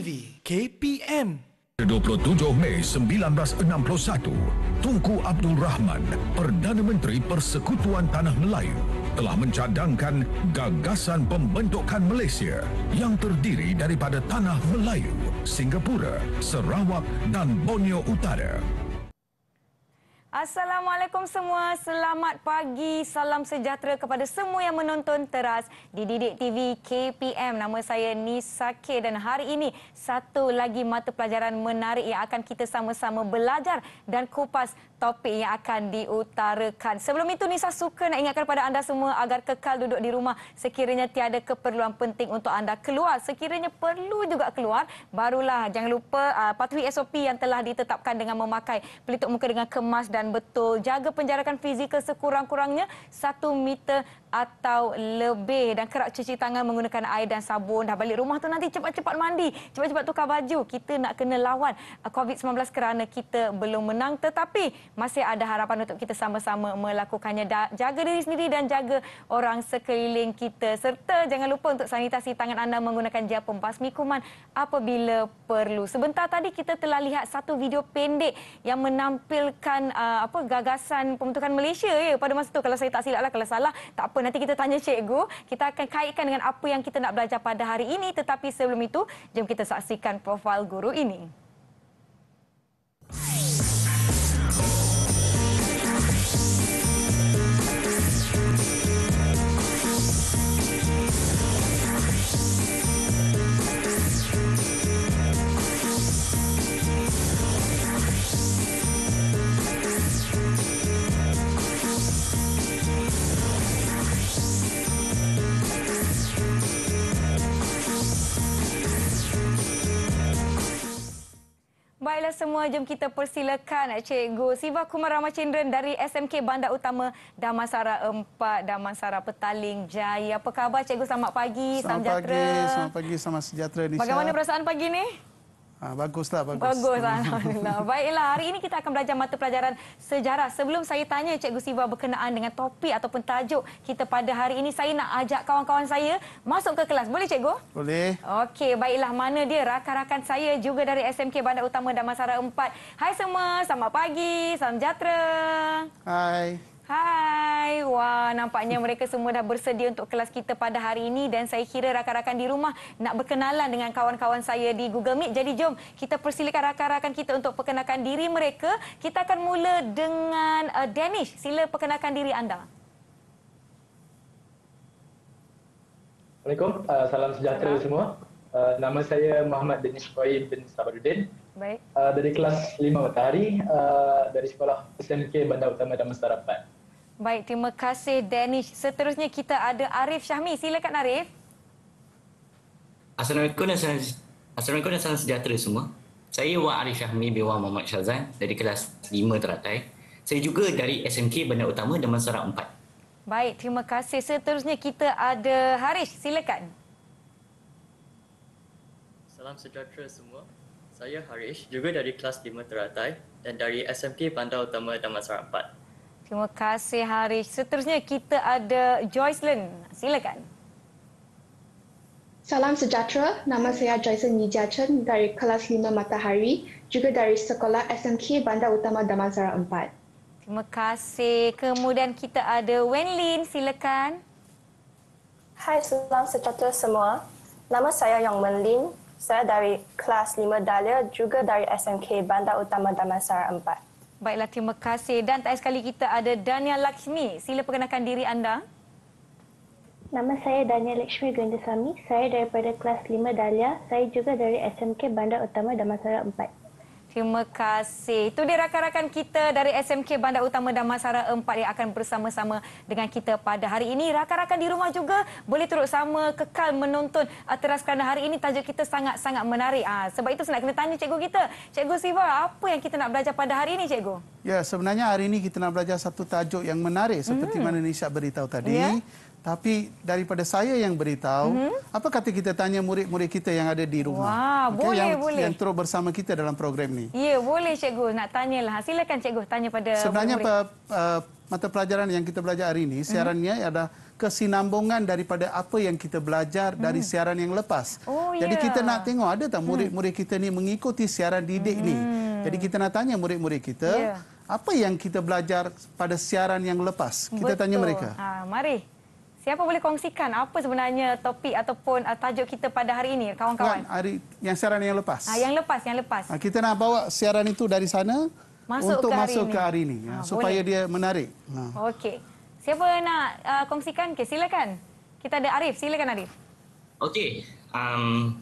TV KPM. 27 Mei 1961, Tunku Abdul Rahman, Perdana Menteri Persekutuan Tanah Melayu, telah mencadangkan gagasan pembentukan Malaysia yang terdiri daripada Tanah Melayu, Singapura, Sarawak dan Borneo Utara. Assalamualaikum semua, selamat pagi, salam sejahtera kepada semua yang menonton teras di Didik TV KPM. Nama saya Nisa K dan hari ini satu lagi mata pelajaran menarik yang akan kita sama-sama belajar dan kupas topik yang akan diutarakan. Sebelum itu, Nisa suka nak ingatkan kepada anda semua agar kekal duduk di rumah sekiranya tiada keperluan penting untuk anda keluar. Sekiranya perlu juga keluar, barulah jangan lupa patuhi SOP yang telah ditetapkan dengan memakai pelitup muka dengan kemas dan betul. Jaga penjarakan fizikal sekurang-kurangnya 1 meter atau lebih dan kerap cuci tangan menggunakan air dan sabun. Dah balik rumah tu nanti cepat-cepat mandi, cepat-cepat tukar baju. Kita nak kena lawan COVID-19 kerana kita belum menang, tetapi masih ada harapan untuk kita sama-sama melakukannya. Jaga diri sendiri dan jaga orang sekeliling kita. Serta jangan lupa untuk sanitasi tangan anda menggunakan gel pembasmi kuman apabila perlu. Sebentar tadi kita telah lihat satu video pendek yang menampilkan gagasan pembentukan Malaysia pada masa tu. Kalau saya tak silap lah, kalau salah tak apa, nanti kita tanya cikgu. Kita akan kaitkan dengan apa yang kita nak belajar pada hari ini. Tetapi sebelum itu, jom kita saksikan profil guru ini. Baiklah semua, jom kita persilakan Cikgu Siva Kumar Ramachandran dari SMK Bandar Utama Damansara 4, Damansara Petaling Jaya. Apa khabar Cikgu? Selamat pagi, salam sejahtera. Selamat pagi, selamat sejahtera Nisha. Bagaimana perasaan pagi ni? Baguslah, bagus. Bagus, alhamdulillah. Baiklah, hari ini kita akan belajar mata pelajaran sejarah. Sebelum saya tanya Cikgu Siva berkenaan dengan topik ataupun tajuk kita pada hari ini, saya nak ajak kawan-kawan saya masuk ke kelas. Boleh Cikgu? Boleh. Okey, baiklah. Mana dia rakan-rakan saya juga dari SMK Bandar Utama Damansara 4. Hai semua, selamat pagi, salam sejahtera. Hai. Hai, wah, nampaknya mereka semua dah bersedia untuk kelas kita pada hari ini dan saya kira rakan-rakan di rumah nak berkenalan dengan kawan-kawan saya di Google Meet. Jadi jom kita persilakan rakan-rakan kita untuk perkenalkan diri mereka. Kita akan mula dengan Danish. Sila perkenalkan diri anda. Assalamualaikum, salam sejahtera semua. Nama saya Muhammad Danish Qayyim bin Sabaruddin. Baik. Dari kelas 5 Matahari, dari sekolah SMK Bandar Utama Damansara 4. Baik, terima kasih Danish. Seterusnya kita ada Arif Syahmi. Silakan Arif. Assalamualaikum dan salam sejahtera semua. Saya Wak Arif Syahmi bin Wak Muhammad Syazan dari kelas 5 teratai. Saya juga dari SMK Bandar Utama Damansara 4. Baik, terima kasih. Seterusnya kita ada Harish. Silakan. Salam sejahtera semua. Saya Harish, juga dari kelas 5 teratai dan dari SMK Bandar Utama Damansara 4. Terima kasih Harish. Seterusnya kita ada Joycelyn. Silakan. Salam sejahtera. Nama saya Joycelyn Yijia Chen dari kelas 5 Matahari, juga dari sekolah SMK Bandar Utama Damansara 4. Terima kasih. Kemudian kita ada Wenlin. Silakan. Hai, salam sejahtera semua. Nama saya Yong Wenlin. Saya dari kelas 5 Dahlia, juga dari SMK Bandar Utama Damansara 4. Baiklah, terima kasih. Dan terakhir sekali kita ada Dania Lakshmi. Sila perkenalkan diri anda. Nama saya Dania Lakshmi Gandasamy. Saya daripada kelas 5 Dahlia. Saya juga dari SMK Bandar Utama Damansara 4. Terima kasih. Itu dia rakan-rakan kita dari SMK Bandar Utama Damansara 4 yang akan bersama-sama dengan kita pada hari ini. Rakan-rakan di rumah juga boleh turut sama kekal menonton teras kerana hari ini tajuk kita sangat-sangat menarik. Sebab itu saya nak kena tanya cikgu kita. Cikgu Siva, apa yang kita nak belajar pada hari ini, cikgu? Ya, sebenarnya hari ini kita nak belajar satu tajuk yang menarik seperti mana Nisha beritahu tadi. Ya? Tapi daripada saya yang beritahu, apa kata kita tanya murid-murid kita yang ada di rumah? Wah, boleh. Yang terus bersama kita dalam program ni. Ya, boleh cikgu. Nak tanyalah. Silakan cikgu tanya pada sebenarnya murid-murid. mata pelajaran yang kita belajar hari ini, siarannya ada kesinambungan daripada apa yang kita belajar dari siaran yang lepas. Jadi kita nak tengok ada tak murid-murid kita ni mengikuti siaran didik ni. Jadi kita nak tanya murid-murid kita, apa yang kita belajar pada siaran yang lepas? Kita tanya mereka. Mari. Siapa boleh kongsikan apa sebenarnya topik ataupun tajuk kita pada hari ini, kawan-kawan? Hari yang siaran yang lepas. Yang lepas. Kita nak bawa siaran itu dari sana masuk ke hari ini supaya dia menarik. Okey. Siapa nak kongsikan? Okay, silakan. Kita ada Arif. Silakan Arif. Okey.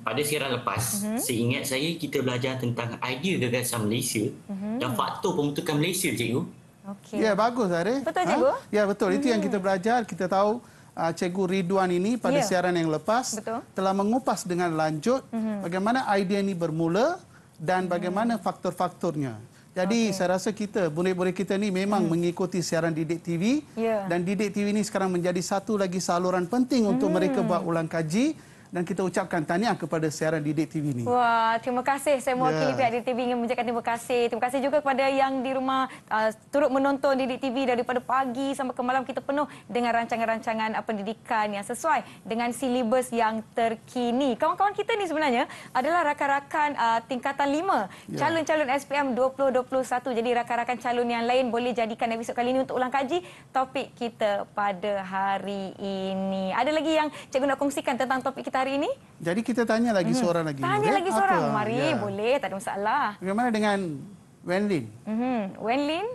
Pada siaran lepas, seingat saya kita belajar tentang idea gagasan Malaysia dan faktor pembentukan Malaysia, cikgu. Okey. Ya, bagus Arif. Betul cikgu? Ya, betul. Itu yang kita belajar. Kita tahu Cikgu Ridwan ini pada siaran yang lepas telah mengupas dengan lanjut bagaimana idea ini bermula dan bagaimana faktor-faktornya. Jadi saya rasa kita, murid-murid kita ni memang mengikuti siaran Didik TV dan Didik TV ini sekarang menjadi satu lagi saluran penting untuk mereka buat ulang kaji. Dan kita ucapkan tahniah kepada siaran Didik TV ini. Wah, terima kasih. Saya mewakili pihak Didik TV ingin mengucapkan terima kasih. Terima kasih juga kepada yang di rumah turut menonton Didik TV daripada pagi sampai ke malam. Kita penuh dengan rancangan-rancangan pendidikan yang sesuai dengan silibus yang terkini. Kawan-kawan kita ni sebenarnya adalah rakan-rakan tingkatan 5, calon-calon SPM 2021. Jadi rakan-rakan calon yang lain boleh jadikan episod kali ini untuk ulang kaji topik kita pada hari ini. Ada lagi yang cikgu nak kongsikan tentang topik kita hari ini? Jadi kita tanya lagi seorang lagi. Tanya lagi seorang. Mari, boleh. Tak ada masalah. Bagaimana dengan Wenlin? Wenlin?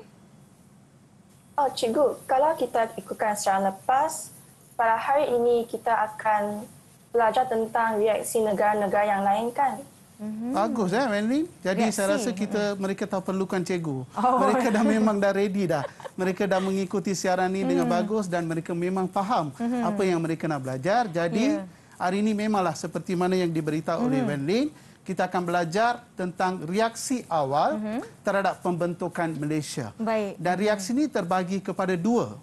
Oh, cikgu. Kalau kita ikutkan secara lepas, pada hari ini kita akan belajar tentang reaksi negara-negara yang lain kan? Bagus Wenlin. Jadi saya rasa mereka tahu perlukan cikgu. Mereka memang dah ready dah. Mereka dah mengikuti siaran ini dengan bagus dan mereka memang faham apa yang mereka nak belajar. Jadi hari ini memanglah seperti mana yang diberitahu oleh Wenlin, kita akan belajar tentang reaksi awal terhadap pembentukan Malaysia. Baik. Dan reaksi ini terbagi kepada dua,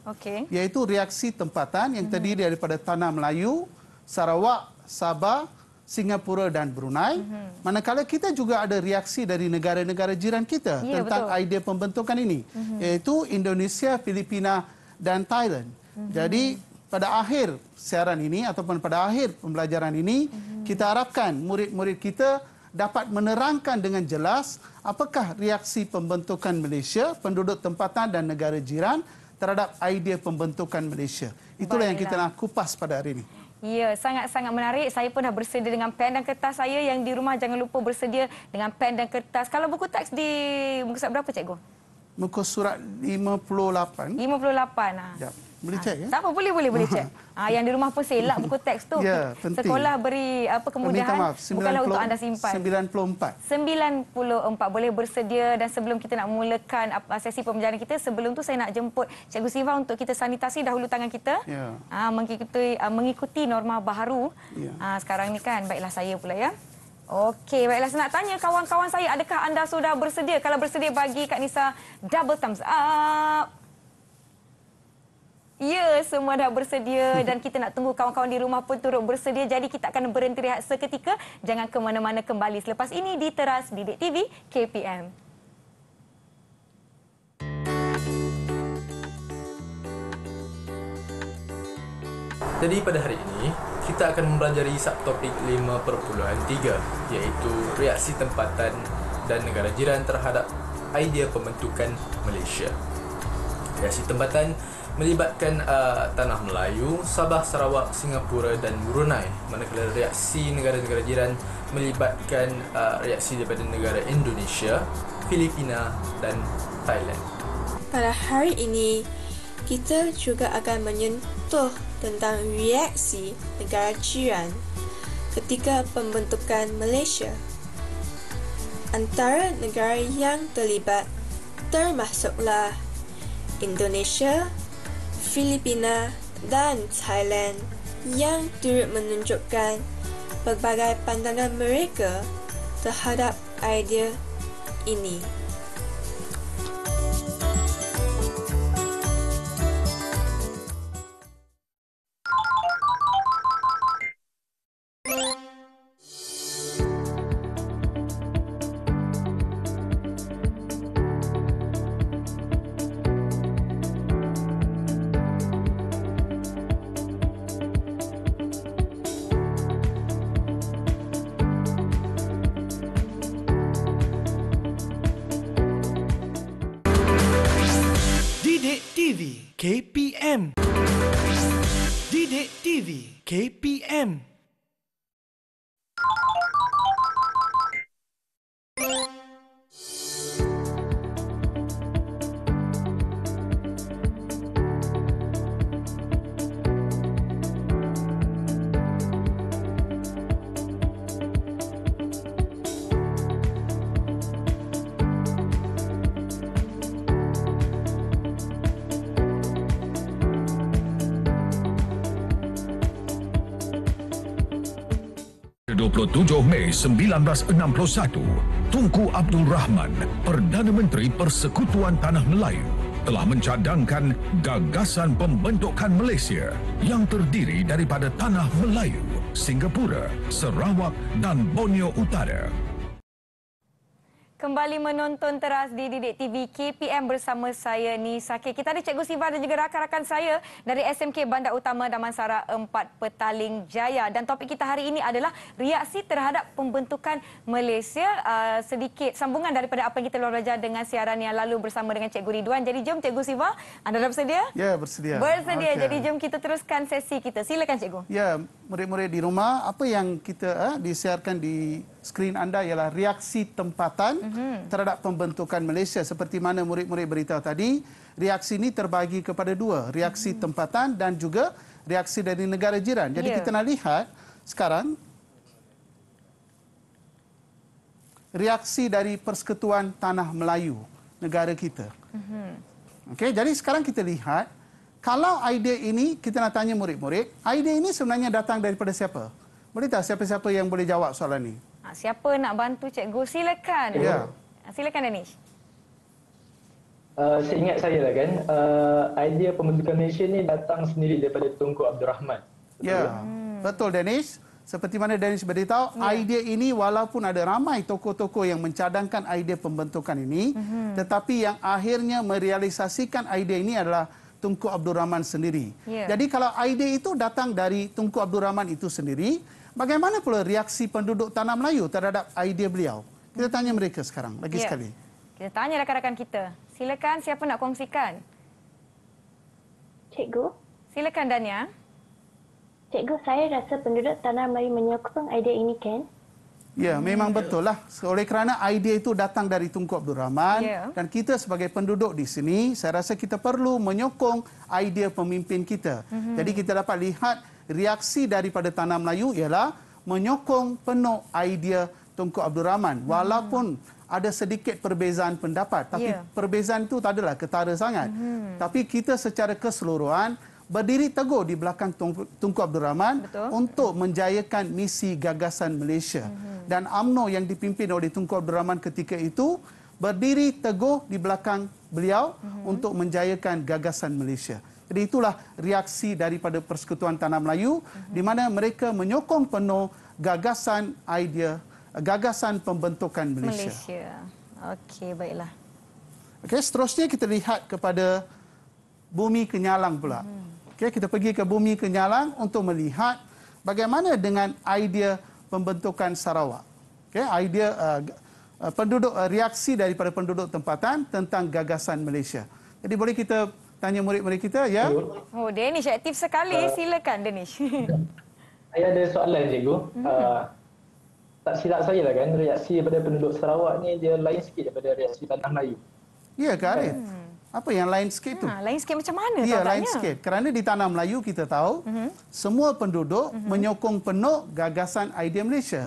iaitu reaksi tempatan yang terdiri daripada Tanah Melayu, Sarawak, Sabah, Singapura dan Brunei. Manakala kita juga ada reaksi dari negara-negara jiran kita tentang idea pembentukan ini, iaitu Indonesia, Filipina dan Thailand. Jadi pada akhir siaran ini ataupun pada akhir pembelajaran ini, kita harapkan murid-murid kita dapat menerangkan dengan jelas apakah reaksi pembentukan Malaysia, penduduk tempatan dan negara jiran terhadap idea pembentukan Malaysia. Itulah yang kita nak kupas pada hari ini. Ya, sangat-sangat menarik. Saya pun dah bersedia dengan pen dan kertas saya. Yang di rumah jangan lupa bersedia dengan pen dan kertas. Kalau buku teks di muka surat berapa, cikgu? Muka surat 58. 58. Ya. Boleh cek ya? Tak apa, boleh cek. Yang di rumah pun selak buku teks tu. Ya, penting. Sekolah beri kemudahan. Maaf, bukanlah untuk anda simpan. 94. Boleh bersedia. Dan sebelum kita nak memulakan sesi pembelajaran kita, sebelum tu saya nak jemput Cikgu Siva untuk kita sanitasi dahulu tangan kita. Mengikuti norma baharu. Sekarang ni kan, baiklah saya pula ya. Okey, baiklah saya nak tanya kawan-kawan saya, adakah anda sudah bersedia? Kalau bersedia bagi Kak Nisa double thumbs up. Ya, semua dah bersedia dan kita nak tunggu kawan-kawan di rumah pun turut bersedia. Jadi kita akan berhenti rehat seketika. Jangan ke mana-mana, kembali selepas ini di Teras Didik TV KPM. Jadi pada hari ini, kita akan mempelajari subtopik 5.3 iaitu reaksi tempatan dan negara jiran terhadap idea pembentukan Malaysia. Reaksi tempatan melibatkan Tanah Melayu, Sabah, Sarawak, Singapura dan Brunei. Manakala reaksi negara-negara jiran melibatkan reaksi daripada negara Indonesia, Filipina dan Thailand. Pada hari ini, kita juga akan menyentuh tentang reaksi negara jiran ketika pembentukan Malaysia. Antara negara yang terlibat termasuklah Indonesia, Filipina dan Thailand yang turut menunjukkan pelbagai pandangan mereka terhadap idea ini. KPM. Didik TV KPM. Pada 27 Mei 1961, Tunku Abdul Rahman, Perdana Menteri Persekutuan Tanah Melayu, telah mencadangkan gagasan pembentukan Malaysia yang terdiri daripada Tanah Melayu, Singapura, Sarawak dan Borneo Utara. Kembali menonton teras di Didik TV KPM bersama saya Nisake. Kita ada Cikgu Siva dan juga rakan-rakan saya dari SMK Bandar Utama Damansara 4 Petaling Jaya. Dan topik kita hari ini adalah reaksi terhadap pembentukan Malaysia. Sedikit sambungan daripada apa yang kita belajar dengan siaran yang lalu bersama dengan Cikgu Ridwan. Jadi jom Cikgu Siva, anda dah bersedia? Ya, bersedia. Bersedia. Okay. Jadi jom kita teruskan sesi kita. Silakan Cikgu. Ya, murid-murid di rumah, apa yang kita disiarkan di skrin anda ialah reaksi tempatan terhadap pembentukan Malaysia. Seperti mana murid-murid beritahu tadi, reaksi ini terbagi kepada dua, reaksi tempatan dan juga reaksi dari negara jiran. Jadi kita nak lihat sekarang reaksi dari Persekutuan Tanah Melayu, negara kita. Okey, jadi sekarang kita lihat, kalau idea ini, kita nak tanya murid-murid, idea ini sebenarnya datang daripada siapa? Boleh tak siapa-siapa yang boleh jawab soalan ini? Siapa nak bantu Cikgu? Silakan. Ya. Silakan Danish. Seingat saya lah kan, idea pembentukan Malaysia ni datang sendiri daripada Tunku Abdul Rahman. Ya, betul Danish. Seperti mana Danish beritahu, idea ini walaupun ada ramai tokoh-tokoh yang mencadangkan idea pembentukan ini, tetapi yang akhirnya merealisasikan idea ini adalah Tunku Abdul Rahman sendiri. Jadi kalau idea itu datang dari Tunku Abdul Rahman itu sendiri, bagaimana pula reaksi penduduk Tanah Melayu terhadap idea beliau? Kita tanya mereka sekarang, lagi sekali. Kita tanya rakan-rakan kita. Silakan, siapa nak kongsikan? Cikgu. Silakan Dania. Cikgu, saya rasa penduduk Tanah Melayu menyokong idea ini, kan? Ya, memang betul lah. Oleh kerana idea itu datang dari Tunku Abdul Rahman dan kita sebagai penduduk di sini, saya rasa kita perlu menyokong idea pemimpin kita. Jadi kita dapat lihat reaksi daripada Tanah Melayu ialah menyokong penuh idea Tunku Abdul Rahman. Walaupun ada sedikit perbezaan pendapat, tapi perbezaan itu tak adalah ketara sangat. Tapi kita secara keseluruhan berdiri teguh di belakang Tunku Abdul Rahman untuk menjayakan misi gagasan Malaysia. Dan UMNO yang dipimpin oleh Tunku Abdul Rahman ketika itu berdiri teguh di belakang beliau untuk menjayakan gagasan Malaysia. Jadi itulah reaksi daripada Persekutuan Tanah Melayu di mana mereka menyokong penuh gagasan pembentukan Malaysia. Okey, baiklah. Okey, seterusnya kita lihat kepada Bumi Kenyalang pula. Okey, kita pergi ke Bumi Kenyalang untuk melihat bagaimana dengan idea pembentukan Sarawak. Okey, idea reaksi daripada penduduk tempatan tentang gagasan Malaysia. Jadi boleh kita tanya murid-murid kita, ya? Oh, Danish aktif sekali. Silakan Danish. Saya ada soalan, Cikgu. Tak silap saya lah kan, reaksi daripada penduduk Sarawak ni dia lain sikit daripada reaksi Tanah Melayu. Ya, Kak Arif. Apa yang lain sikit tu? Lain sikit macam mana? Ya, lain sikit. Kerana di Tanah Melayu kita tahu, semua penduduk menyokong penuh gagasan idea Malaysia.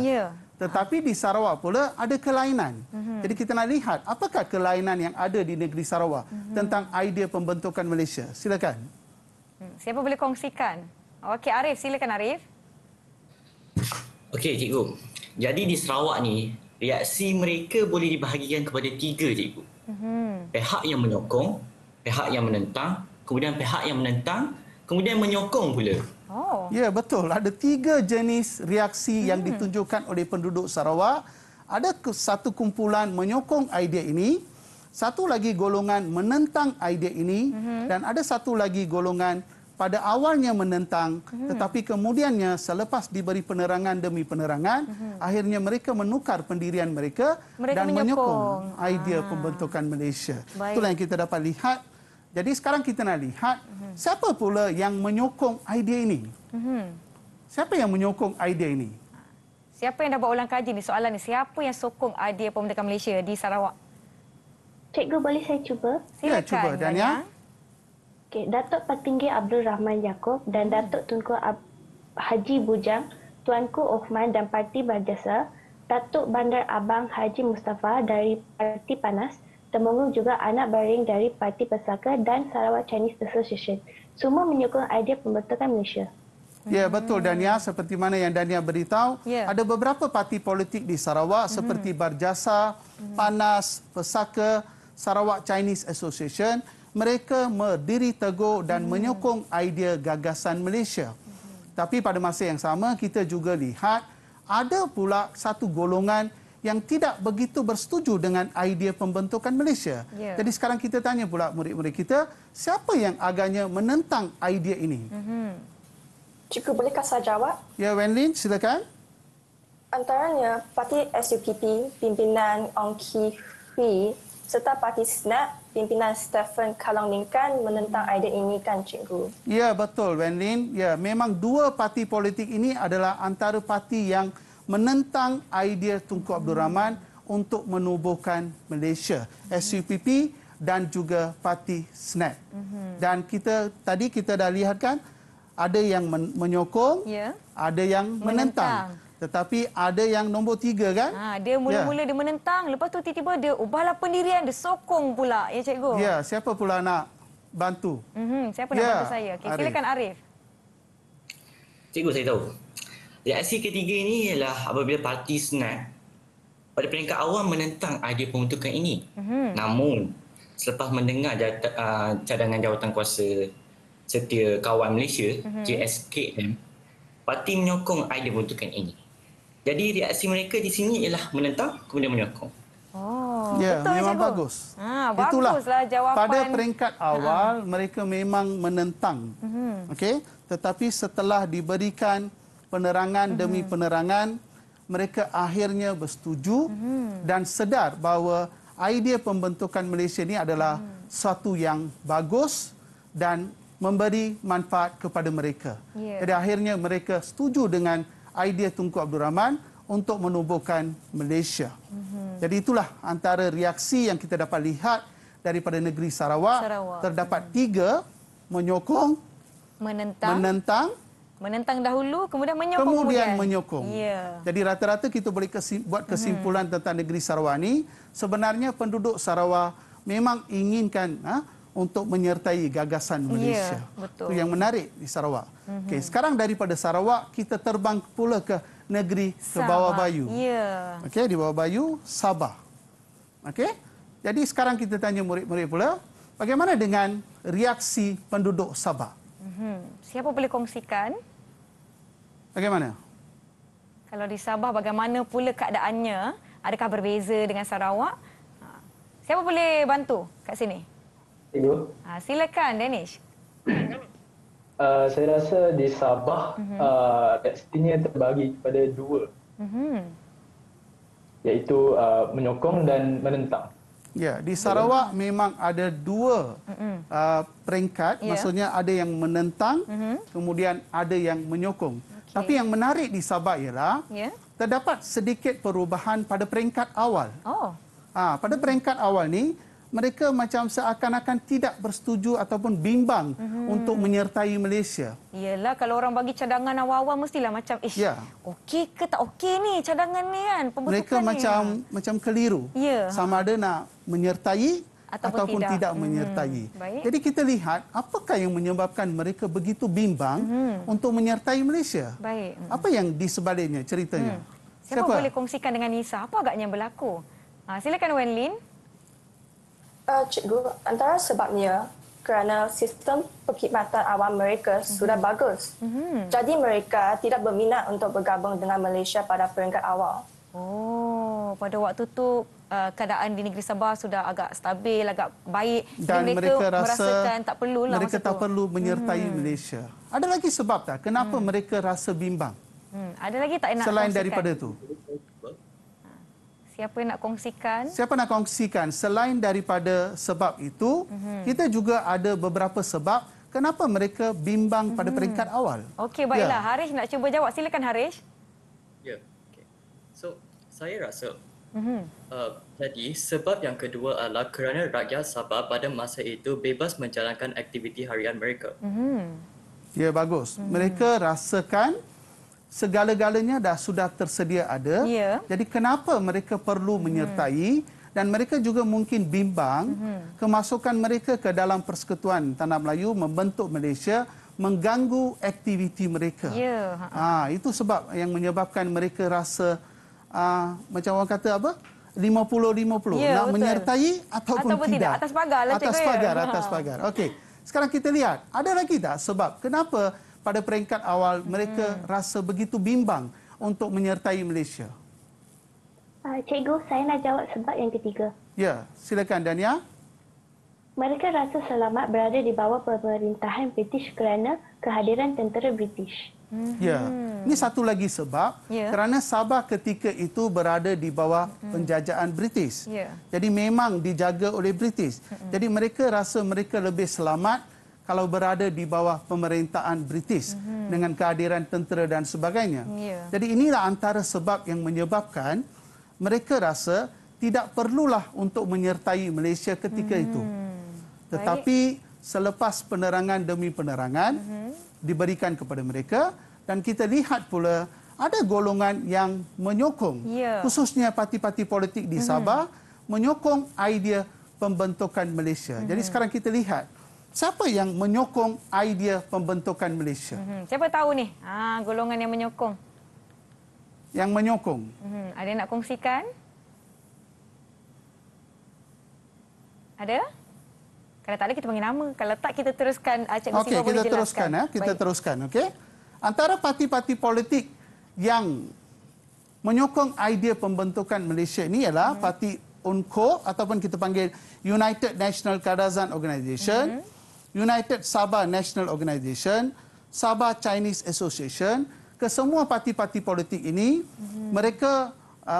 Tetapi di Sarawak pula ada kelainan. Jadi kita nak lihat apakah kelainan yang ada di negeri Sarawak tentang idea pembentukan Malaysia. Silakan. Siapa boleh kongsikan? Okey, Arif. Silakan Arif. Okey, Cikgu. Jadi di Sarawak ni, reaksi mereka boleh dibahagikan kepada 3, Cikgu. Pihak yang menyokong, pihak yang menentang, kemudian pihak yang menentang, kemudian menyokong pula. Ya, betul. Ada 3 jenis reaksi yang ditunjukkan oleh penduduk Sarawak. Ada satu kumpulan menyokong idea ini, satu lagi golongan menentang idea ini, dan ada satu lagi golongan pada awalnya menentang, tetapi kemudiannya selepas diberi penerangan demi penerangan, akhirnya mereka menukar pendirian mereka dan menyokong idea pembentukan Malaysia. Itulah yang kita dapat lihat Jadi sekarang kita nak lihat siapa pula yang menyokong idea ini. Siapa yang menyokong idea ini? Siapa yang dah buat ulang kaji ni soalan ni? Siapa yang sokong idea pembentukan Malaysia di Sarawak? Cikgu, boleh saya cuba? Silakan. Ya, cuba Dania. Okey, Datuk Patinggi Abdul Rahman Yaakob dan Datuk Tunku Haji Bujang, Tuanku Osman dan Parti Berjasa, Datuk Bandar Abang Haji Mustafa dari Parti Panas, Temenggung juga anak baring dari Parti Pesaka dan Sarawak Chinese Association. Semua menyokong idea pembentukan Malaysia. Ya, betul Dania. Seperti mana yang Dania beritahu, ada beberapa parti politik di Sarawak seperti Berjasa, Panas, Pesaka, Sarawak Chinese Association. Mereka berdiri teguh dan menyokong idea gagasan Malaysia. Tapi pada masa yang sama, kita juga lihat ada pula satu golongan yang tidak begitu bersetuju dengan idea pembentukan Malaysia. Jadi sekarang kita tanya pula murid-murid kita, siapa yang agaknya menentang idea ini? Cikgu, bolehkah saya jawab? Ya, Wenlin, silakan. Antaranya Parti SUPP, pimpinan Ong Ki Hui, serta Parti SNAP, pimpinan Stephen Kalong Lingkan menentang idea ini kan, Cikgu? Ya, betul, Wenlin. Ya, memang dua parti politik ini adalah antara parti yang menentang idea Tunku Abdul Rahman untuk menubuhkan Malaysia, SUPP dan juga Parti SNAP. Dan tadi kita dah lihat kan, ada yang menyokong, ada yang menentang. Tetapi ada yang nombor 3 kan? Dia mula-mula dia menentang, lepas tu tiba-tiba dia ubahlah pendirian, dia sokong pula, ya Cikgu? Ya, siapa pula nak bantu? Siapa nak bantu saya? Okay, silakan Arif. Cikgu, saya tahu. Reaksi ketiga ini ialah apabila Parti SNAP pada peringkat awal menentang idea pembentukan ini. Namun, selepas mendengar cadangan jawatan kuasa Setia Kawan Malaysia, JSKM, parti menyokong idea pembentukan ini. Jadi reaksi mereka di sini ialah menentang kemudian menyokong. Ya, betul, memang Cikgu. Bagus. Baguslah jawapan. Pada peringkat awal mereka memang menentang. Okey, tetapi setelah diberikan penerangan demi penerangan, mereka akhirnya bersetuju dan sedar bahawa idea pembentukan Malaysia ini adalah suatu yang bagus dan memberi manfaat kepada mereka. Jadi akhirnya mereka setuju dengan idea Tunku Abdul Rahman untuk menubuhkan Malaysia. Jadi itulah antara reaksi yang kita dapat lihat daripada negeri Sarawak. Terdapat 3 menyokong, menentang dahulu, kemudian menyokong. Kemudian menyokong. Jadi rata-rata kita boleh buat kesimpulan tentang negeri Sarawak ini, sebenarnya penduduk Sarawak memang inginkan untuk menyertai gagasan Malaysia. Itu yang menarik di Sarawak. Okey, sekarang daripada Sarawak kita terbang pula ke negeri ke Bawah Bayu. Okey, di Bawah Bayu, Sabah. Okey. Jadi sekarang kita tanya murid-murid pula, bagaimana dengan reaksi penduduk Sabah? Siapa boleh kongsikan? Bagaimana? Kalau di Sabah bagaimana pula keadaannya? Adakah berbeza dengan Sarawak? Siapa boleh bantu kat sini? Cikgu. Silakan, Danish. Saya rasa di Sabah reaksinya terbagi kepada 2, iaitu menyokong dan menentang. Ya, di Sarawak memang ada 2 peringkat, maksudnya ada yang menentang, kemudian ada yang menyokong. Tapi yang menarik di Sabah ialah terdapat sedikit perubahan pada peringkat awal. Pada peringkat awal ni mereka macam seakan-akan tidak bersetuju ataupun bimbang untuk menyertai Malaysia. Yelah, kalau orang bagi cadangan awal-awal mestilah macam okey ke tak okey ni cadangan ni kan, pembentukan mereka ni. macam keliru. Sama ada nak menyertai ataupun tidak menyertai. Jadi kita lihat apakah yang menyebabkan mereka begitu bimbang untuk menyertai Malaysia. Apa yang di sebaliknya ceritanya? Siapa boleh kongsikan dengan Nisa? Apa agaknya yang berlaku? Silakan Wenlin. Cikgu, antara sebabnya kerana sistem perkhidmatan awam mereka sudah bagus. Jadi mereka tidak berminat untuk bergabung dengan Malaysia pada peringkat awal. Pada waktu tu keadaan di negeri Sabah sudah agak stabil, agak baik. Dan mereka merasakan tak perlulah mereka tak perlu menyertai Malaysia. Ada lagi sebab tak? Kenapa mereka rasa bimbang? Ada lagi tak nak selain kongsikan? Daripada tu? Siapa nak kongsikan? Siapa nak kongsikan? Selain daripada sebab itu, kita juga ada beberapa sebab kenapa mereka bimbang pada peringkat awal. Okey, baiklah. Harish nak cuba jawab. Silakan Harish. Ya, okay. So, saya rasa jadi sebab yang kedua adalah kerana rakyat Sabah pada masa itu bebas menjalankan aktiviti harian mereka. Ya, bagus. Mereka rasakan segala-galanya sudah tersedia ada. Jadi kenapa mereka perlu menyertai, dan mereka juga mungkin bimbang kemasukan mereka ke dalam Persekutuan Tanah Melayu membentuk Malaysia mengganggu aktiviti mereka. Itu sebab yang menyebabkan mereka rasa macam orang kata apa? 50-50. Nak menyertai ataupun tidak. Atas pagar lah, atas pagar, atas pagar. Okey. Sekarang kita lihat, ada lagi tak sebab kenapa pada peringkat awal mereka rasa begitu bimbang untuk menyertai Malaysia? Cikgu, saya nak jawab sebab yang ketiga. Ya, silakan Dania. Mereka rasa selamat berada di bawah pemerintahan British kerana kehadiran tentera British. Ya, ini satu lagi sebab kerana Sabah ketika itu berada di bawah penjajahan British. Jadi memang dijaga oleh British. Jadi mereka rasa mereka lebih selamat kalau berada di bawah pemerintahan British dengan kehadiran tentera dan sebagainya. Jadi inilah antara sebab yang menyebabkan mereka rasa tidak perlulah untuk menyertai Malaysia ketika itu. Tetapi selepas penerangan demi penerangan diberikan kepada mereka, dan kita lihat pula ada golongan yang menyokong, khususnya parti-parti politik di Sabah menyokong idea pembentukan Malaysia. Jadi sekarang kita lihat siapa yang menyokong idea pembentukan Malaysia. Siapa tahu ni? Golongan yang menyokong. Yang menyokong. Ada nak kongsikan? Ada? Kalau tak ada, kita panggil nama. Kalau tak, kita teruskan. Cikgu Okey, kita teruskan. Kita teruskan. Okey. Antara parti-parti politik yang menyokong idea pembentukan Malaysia ini ialah parti UNCO ataupun kita panggil United National Kadazan Organisation, United Sabah National Organisation, Sabah Chinese Association. Kesemua parti-parti politik ini, mereka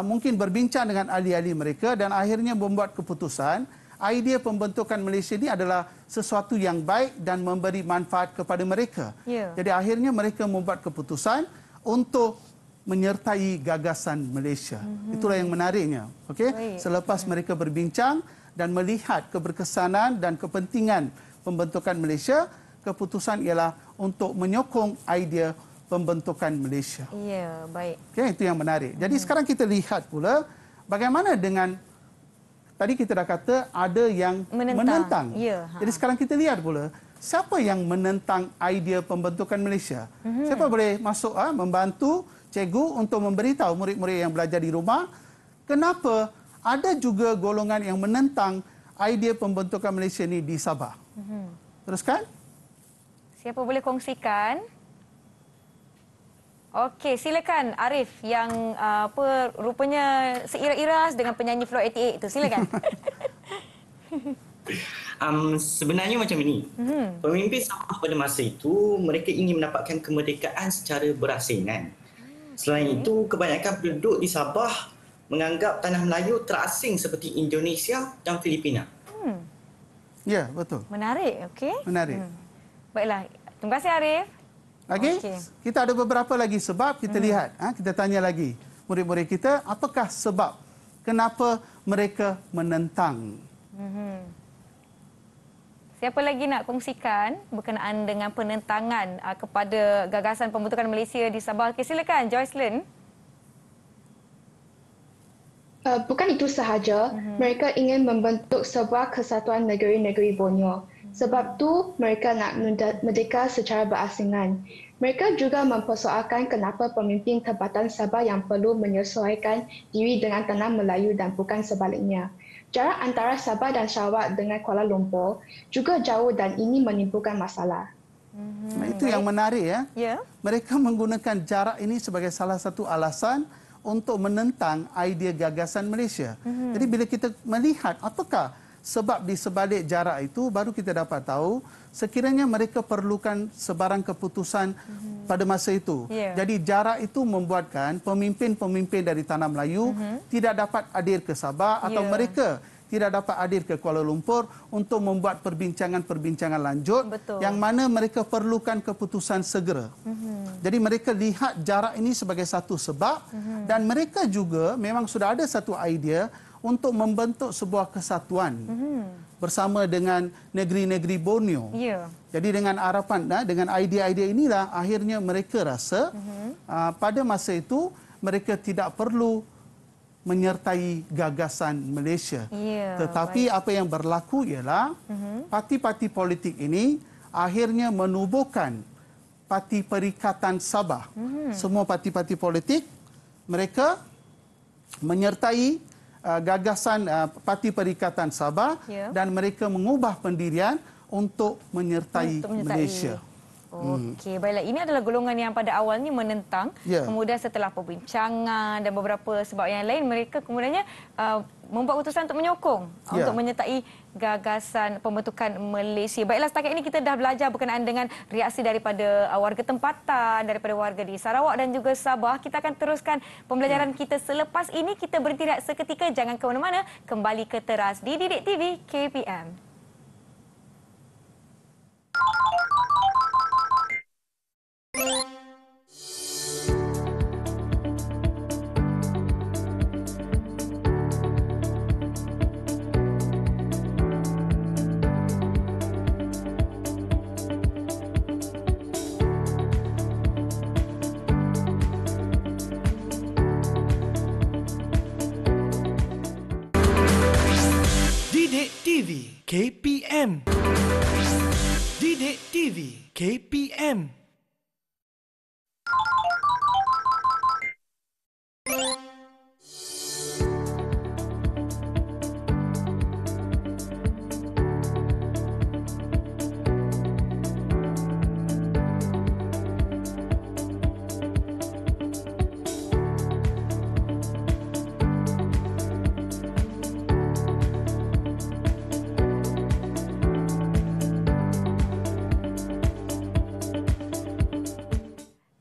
mungkin berbincang dengan ahli-ahli mereka dan akhirnya membuat keputusan idea pembentukan Malaysia ini adalah sesuatu yang baik dan memberi manfaat kepada mereka. Jadi akhirnya mereka membuat keputusan untuk menyertai gagasan Malaysia. Itulah yang menariknya. Okey, selepas mereka berbincang dan melihat keberkesanan dan kepentingan pembentukan Malaysia, keputusan ialah untuk menyokong idea pembentukan Malaysia. Ya, baik. Okey, itu yang menarik. Jadi sekarang kita lihat pula bagaimana dengan tadi kita dah kata ada yang menentang. Jadi sekarang kita lihat pula siapa yang menentang idea pembentukan Malaysia. Siapa boleh masuk membantu cikgu untuk memberitahu murid-murid yang belajar di rumah kenapa ada juga golongan yang menentang idea pembentukan Malaysia ini di Sabah. Teruskan. Siapa boleh kongsikan? Okey, silakan Arif yang rupanya seiras-iras dengan penyanyi Floor 88 itu. Silakan. Sebenarnya macam ini. Pemimpin Sabah pada masa itu mereka ingin mendapatkan kemerdekaan secara berasingan. Selain itu, kebanyakan penduduk di Sabah menganggap tanah Melayu terasing seperti Indonesia dan Filipina. Ya, betul. Menarik, okey. Menarik. Baiklah, terima kasih Arif. Lagi, kita ada beberapa lagi sebab kita lihat. Kita tanya lagi murid-murid kita, apakah sebab kenapa mereka menentang? Siapa lagi nak kongsikan berkenaan dengan penentangan kepada gagasan pembentukan Malaysia di Sabah? Okay, silakan Joycelyn. Bukan itu sahaja, mereka ingin membentuk sebuah kesatuan negeri-negeri Borneo. Sebab tu mereka nak merdeka secara berasingan. Mereka juga mempersoalkan kenapa pemimpin tempatan Sabah yang perlu menyesuaikan diri dengan tanah Melayu dan bukan sebaliknya. Jarak antara Sabah dan Sarawak dengan Kuala Lumpur juga jauh dan ini menimbulkan masalah. Itu yang menarik ya. Mereka menggunakan jarak ini sebagai salah satu alasan untuk menentang idea gagasan Malaysia. Jadi bila kita melihat apakah sebab di sebalik jarak itu, baru kita dapat tahu sekiranya mereka perlukan sebarang keputusan pada masa itu. Jadi jarak itu membuatkan pemimpin-pemimpin dari Tanah Melayu tidak dapat hadir ke Sabah atau mereka tidak dapat hadir ke Kuala Lumpur untuk membuat perbincangan-perbincangan lanjut yang mana mereka perlukan keputusan segera. Jadi mereka lihat jarak ini sebagai satu sebab dan mereka juga memang sudah ada satu idea untuk membentuk sebuah kesatuan bersama dengan negeri-negeri Borneo. Jadi dengan harapan, dengan idea-idea inilah akhirnya mereka rasa pada masa itu mereka tidak perlu menyertai gagasan Malaysia. Tetapi apa yang berlaku ialah parti-parti politik ini akhirnya menubuhkan Parti Perikatan Sabah. Semua parti-parti politik mereka menyertai gagasan Parti Perikatan Sabah dan mereka mengubah pendirian untuk menyertai Malaysia. Okey, baiklah. Ini adalah golongan yang pada awalnya menentang. Kemudian setelah perbincangan dan beberapa sebab yang lain, mereka kemudiannya membuat keputusan untuk menyokong, untuk menyertai gagasan pembentukan Malaysia. Baiklah, setakat ini kita dah belajar berkenaan dengan reaksi daripada warga tempatan, daripada warga di Sarawak dan juga Sabah. Kita akan teruskan pembelajaran kita selepas ini. Kita berhenti seketika, jangan ke mana-mana. Kembali ke Teras di Didik TV KPM. Didik TV KPM. Didik TV KPM.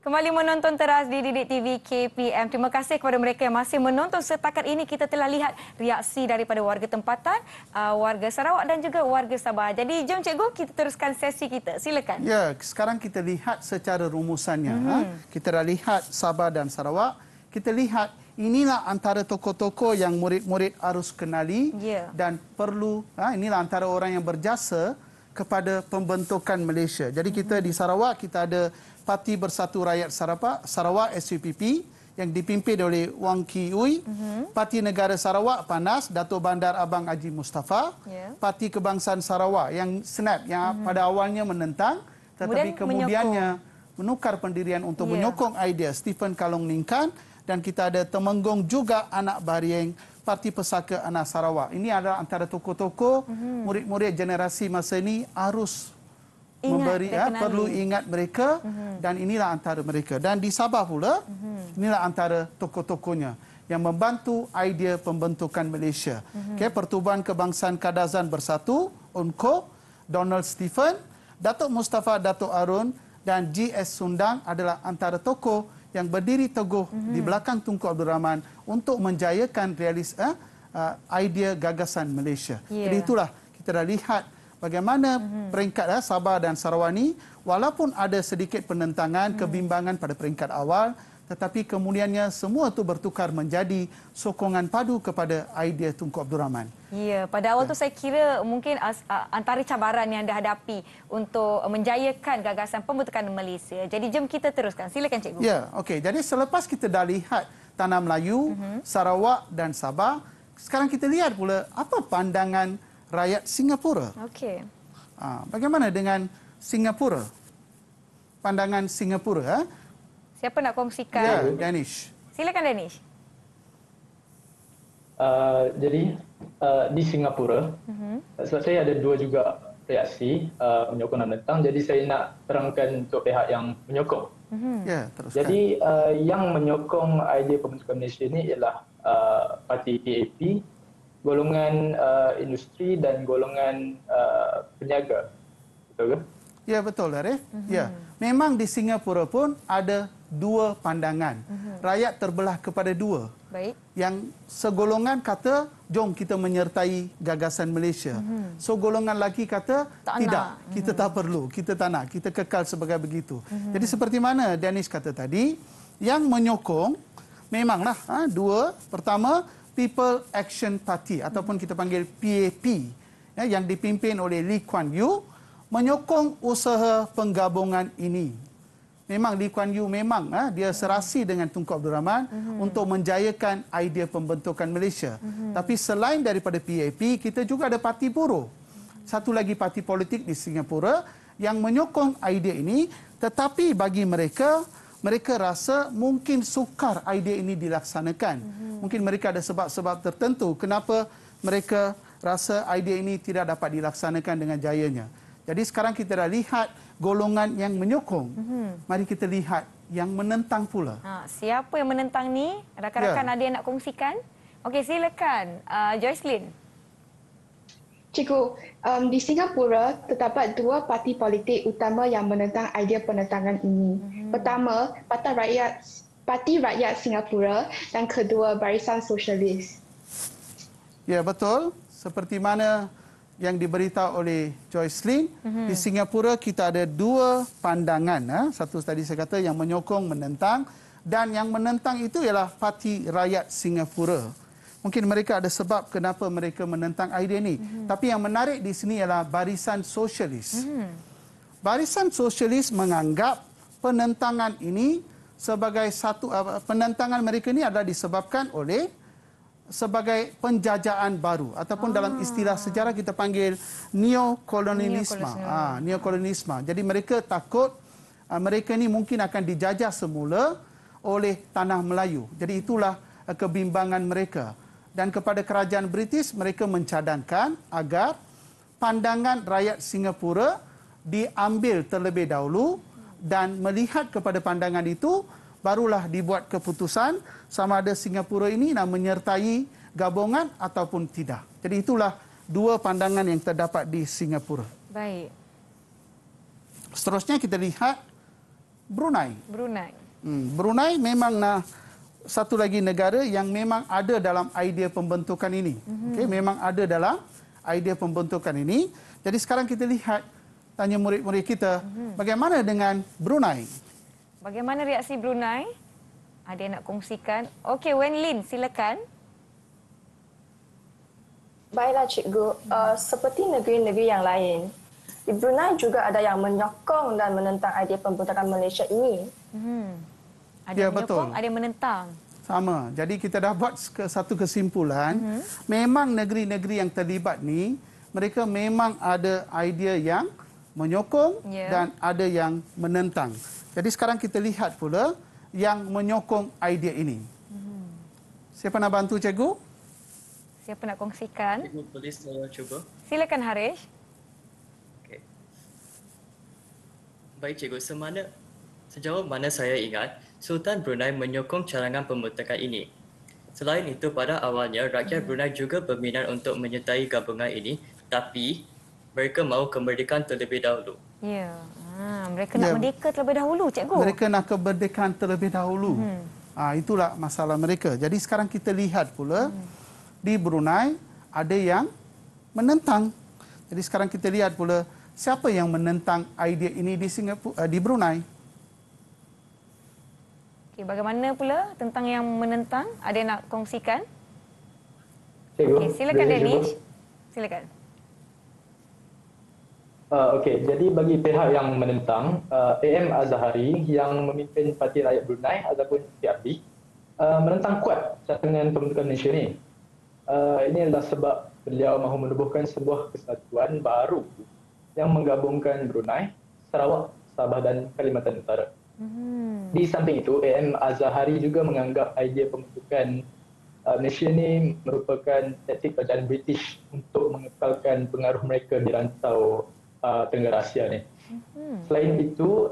Kembali menonton Teras di Didik TV KPM. Terima kasih kepada mereka yang masih menonton. Setakat ini kita telah lihat reaksi daripada warga tempatan, warga Sarawak dan juga warga Sabah. Jadi jom cikgu, kita teruskan sesi kita. Silakan. Ya, sekarang kita lihat secara rumusannya. Kita dah lihat Sabah dan Sarawak. Kita lihat inilah antara tokoh-tokoh yang murid-murid harus kenali dan perlu, inilah antara orang yang berjasa kepada pembentukan Malaysia. Jadi kita di Sarawak, kita ada Parti Bersatu Rakyat Sarawak SUPP yang dipimpin oleh Wang Ki Ui. Parti Negara Sarawak PANAS Dato' Bandar Abang Haji Mustafa. Parti Kebangsaan Sarawak yang SNAP yang pada awalnya menentang tetapi kemudiannya menukar pendirian untuk menyokong idea Stephen Kalong Ningkan. Dan kita ada Temenggong juga anak Barieng Parti Pesaka Anak Sarawak. Ini adalah antara tokoh-tokoh murid-murid generasi masa ini harus memberi perlu ingat mereka dan inilah antara mereka. Dan di Sabah pula inilah antara tokoh-tokohnya yang membantu idea pembentukan Malaysia. Pertubuhan Kebangsaan Kadazan Bersatu UNCO, Donald Stephen, Datuk Mustafa Datuk Arun dan GS Sundang adalah antara tokoh yang berdiri teguh di belakang Tunku Abdul Rahman untuk menjayakan idea gagasan Malaysia. Jadi itulah kita dah lihat bagaimana peringkat Sabah dan Sarawak ini walaupun ada sedikit penentangan, kebimbangan pada peringkat awal, tetapi kemudiannya semua itu bertukar menjadi sokongan padu kepada idea Tunku Abdul Rahman. Ya, pada awal tu saya kira mungkin antara cabaran yang dihadapi untuk menjayakan gagasan pembentukan Malaysia. Jadi jom kita teruskan. Silakan cikgu. Ya, okey. Jadi selepas kita dah lihat Tanah Melayu, Sarawak dan Sabah, sekarang kita lihat pula apa pandangan rakyat Singapura. Okey. Bagaimana dengan Singapura? Pandangan Singapura. Siapa nak kongsikan? Ya, Danish. Silakan Danish. Jadi di Singapura, sebab saya ada dua juga reaksi menyokong dan menentang. Jadi saya nak terangkan untuk pihak yang menyokong. Ya, teruskan. Jadi yang menyokong idea pembentukan Malaysia ini ialah Parti PAP, golongan industri dan golongan peniaga. Betul ke? Ya, betul Arif. Ya. memang di Singapura pun ada dua pandangan. Rakyat terbelah kepada dua. Baik. Yang segolongan kata, jom kita menyertai gagasan Malaysia. So golongan lagi kata, tidak, kita tak perlu, kita tak nak, kita kekal sebagai begitu. Jadi seperti mana Danish kata tadi, yang menyokong memanglah dua. Pertama, People Action Party ataupun kita panggil PAP, yang dipimpin oleh Lee Kuan Yew, menyokong usaha penggabungan ini. Memang Lee Kuan Yew memang dia serasi dengan Tunku Abdul Rahman untuk menjayakan idea pembentukan Malaysia. Tapi selain daripada PAP, kita juga ada Parti Buruh. Satu lagi parti politik di Singapura yang menyokong idea ini, tetapi bagi mereka rasa mungkin sukar idea ini dilaksanakan. Mungkin mereka ada sebab-sebab tertentu kenapa mereka rasa idea ini tidak dapat dilaksanakan dengan jayanya. Jadi sekarang kita dah lihat golongan yang menyokong. Mari kita lihat yang menentang pula. Siapa yang menentang ni? Rakan-rakan ada yang nak kongsikan? Okey, silakan. Joycelyn. Cikgu, di Singapura terdapat dua parti politik utama yang menentang idea penentangan ini. Pertama, Parti Rakyat Singapura dan kedua Barisan Sosialis. Ya, betul. Seperti mana yang diberitahu oleh Joycelyn, di Singapura kita ada dua pandangan. Satu tadi saya kata yang menyokong, menentang, dan yang menentang itu ialah Parti Rakyat Singapura. Mungkin mereka ada sebab kenapa mereka menentang idea ini. Tapi yang menarik di sini ialah Barisan Sosialis. Barisan Sosialis menganggap penentangan ini sebagai satu penentangan mereka ini adalah disebabkan oleh sebagai penjajahan baru ataupun dalam istilah sejarah kita panggil neokolonialisme. Neokolonialisme. Jadi mereka takut mereka ini mungkin akan dijajah semula oleh tanah Melayu. Jadi itulah kebimbangan mereka. Dan kepada kerajaan British mereka mencadangkan agar pandangan rakyat Singapura diambil terlebih dahulu dan melihat kepada pandangan itu barulah dibuat keputusan sama ada Singapura ini nak menyertai gabungan ataupun tidak. Jadi itulah dua pandangan yang terdapat di Singapura. Baik. Seterusnya kita lihat Brunei. Brunei memang satu lagi negara yang memang ada dalam idea pembentukan ini. Okay, memang ada dalam idea pembentukan ini. Jadi sekarang kita lihat, tanya murid-murid kita, bagaimana dengan Brunei? Bagaimana reaksi Brunei? Ada yang nak kongsikan? Okey, Wen Lin, silakan. Baiklah cikgu, seperti negeri-negeri yang lain, di Brunei juga ada yang menyokong dan menentang idea pembentukan Malaysia ini. Ada yang menyokong, ada yang menentang. Sama. Jadi kita dah buat satu kesimpulan, memang negeri-negeri yang terlibat ni, mereka memang ada idea yang menyokong dan ada yang menentang. Jadi sekarang kita lihat pula yang menyokong idea ini. Siapa nak bantu cikgu? Siapa nak kongsikan? Cikgu, boleh saya cuba? Silakan Harish. Okay. Baik cikgu, sejauh mana saya ingat, Sultan Brunei menyokong cadangan pembentukan ini. Selain itu, pada awalnya rakyat Brunei juga berminat untuk menyertai gabungan ini, tapi mereka mahu kemerdekaan terlebih dahulu. Ya, mereka nak merdeka terlebih dahulu, cikgu. Mereka nak kemerdekaan terlebih dahulu. Itulah masalah mereka. Jadi sekarang kita lihat pula di Brunei ada yang menentang. Jadi sekarang kita lihat pula siapa yang menentang idea ini di Singapura, di Brunei. Okay, bagaimana pula tentang yang menentang? Ada yang nak kongsikan? Okay, silakan Danish. Silakan. Okey, jadi bagi pihak yang menentang, AM Azhari yang memimpin Parti Rakyat Brunei ataupun PRB menentang kuat cadangan pembentukan Malaysia ini. Ini adalah sebab beliau mahu menubuhkan sebuah kesatuan baru yang menggabungkan Brunei, Sarawak, Sabah dan Kalimantan Utara. Di samping itu, AM Azhari juga menganggap idea pembentukan Malaysia ini merupakan taktik kerajaan British untuk mengekalkan pengaruh mereka di rantau Tenggara Asia ni. Selain itu,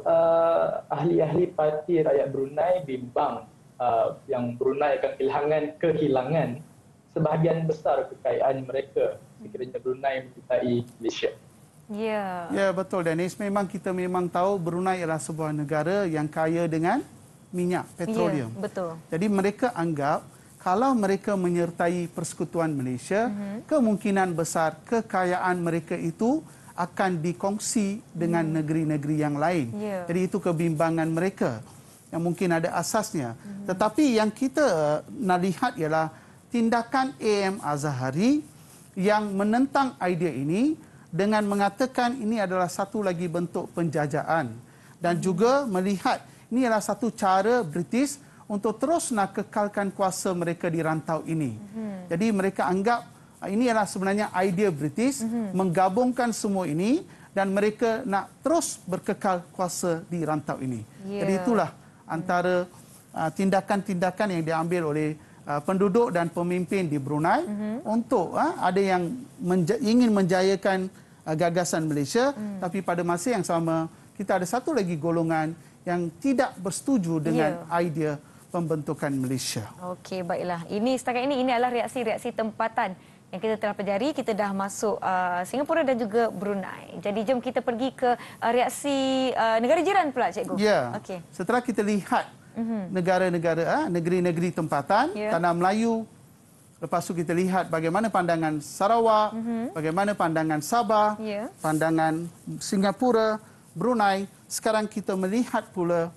ahli-ahli Parti Rakyat Brunei bimbang yang Brunei akan kehilangan sebahagian besar kekayaan mereka sekiranya Brunei menyertai Malaysia. Ya. Ya, betul Dennis. Memang kita tahu Brunei adalah sebuah negara yang kaya dengan minyak, petroleum. Ya, betul. Jadi mereka anggap kalau mereka menyertai Persekutuan Malaysia, kemungkinan besar kekayaan mereka itu akan dikongsi dengan negeri-negeri yang lain. Ya. Jadi itu kebimbangan mereka yang mungkin ada asasnya. Tetapi yang kita nak lihat ialah tindakan AM Azahari yang menentang idea ini dengan mengatakan ini adalah satu lagi bentuk penjajahan dan juga melihat ini adalah satu cara British untuk terus nak kekalkan kuasa mereka di rantau ini. Jadi mereka anggap ini adalah sebenarnya idea British menggabungkan semua ini dan mereka nak terus berkekal kuasa di rantau ini. Jadi itulah antara tindakan-tindakan yang diambil oleh penduduk dan pemimpin di Brunei untuk ada yang ingin menjayakan gagasan Malaysia, tapi pada masa yang sama kita ada satu lagi golongan yang tidak bersetuju dengan idea pembentukan Malaysia. Okey, baiklah. Setakat ini adalah reaksi-reaksi tempatan yang kita telah pelajari. Kita dah masuk Singapura dan juga Brunei. Jadi jom kita pergi ke reaksi negara jiran pula, Cikgu. Ya. Okey. Setelah kita lihat negara-negara, negeri-negeri tempatan, tanah Melayu, lepas tu kita lihat bagaimana pandangan Sarawak, bagaimana pandangan Sabah, pandangan Singapura, Brunei. Sekarang kita melihat pula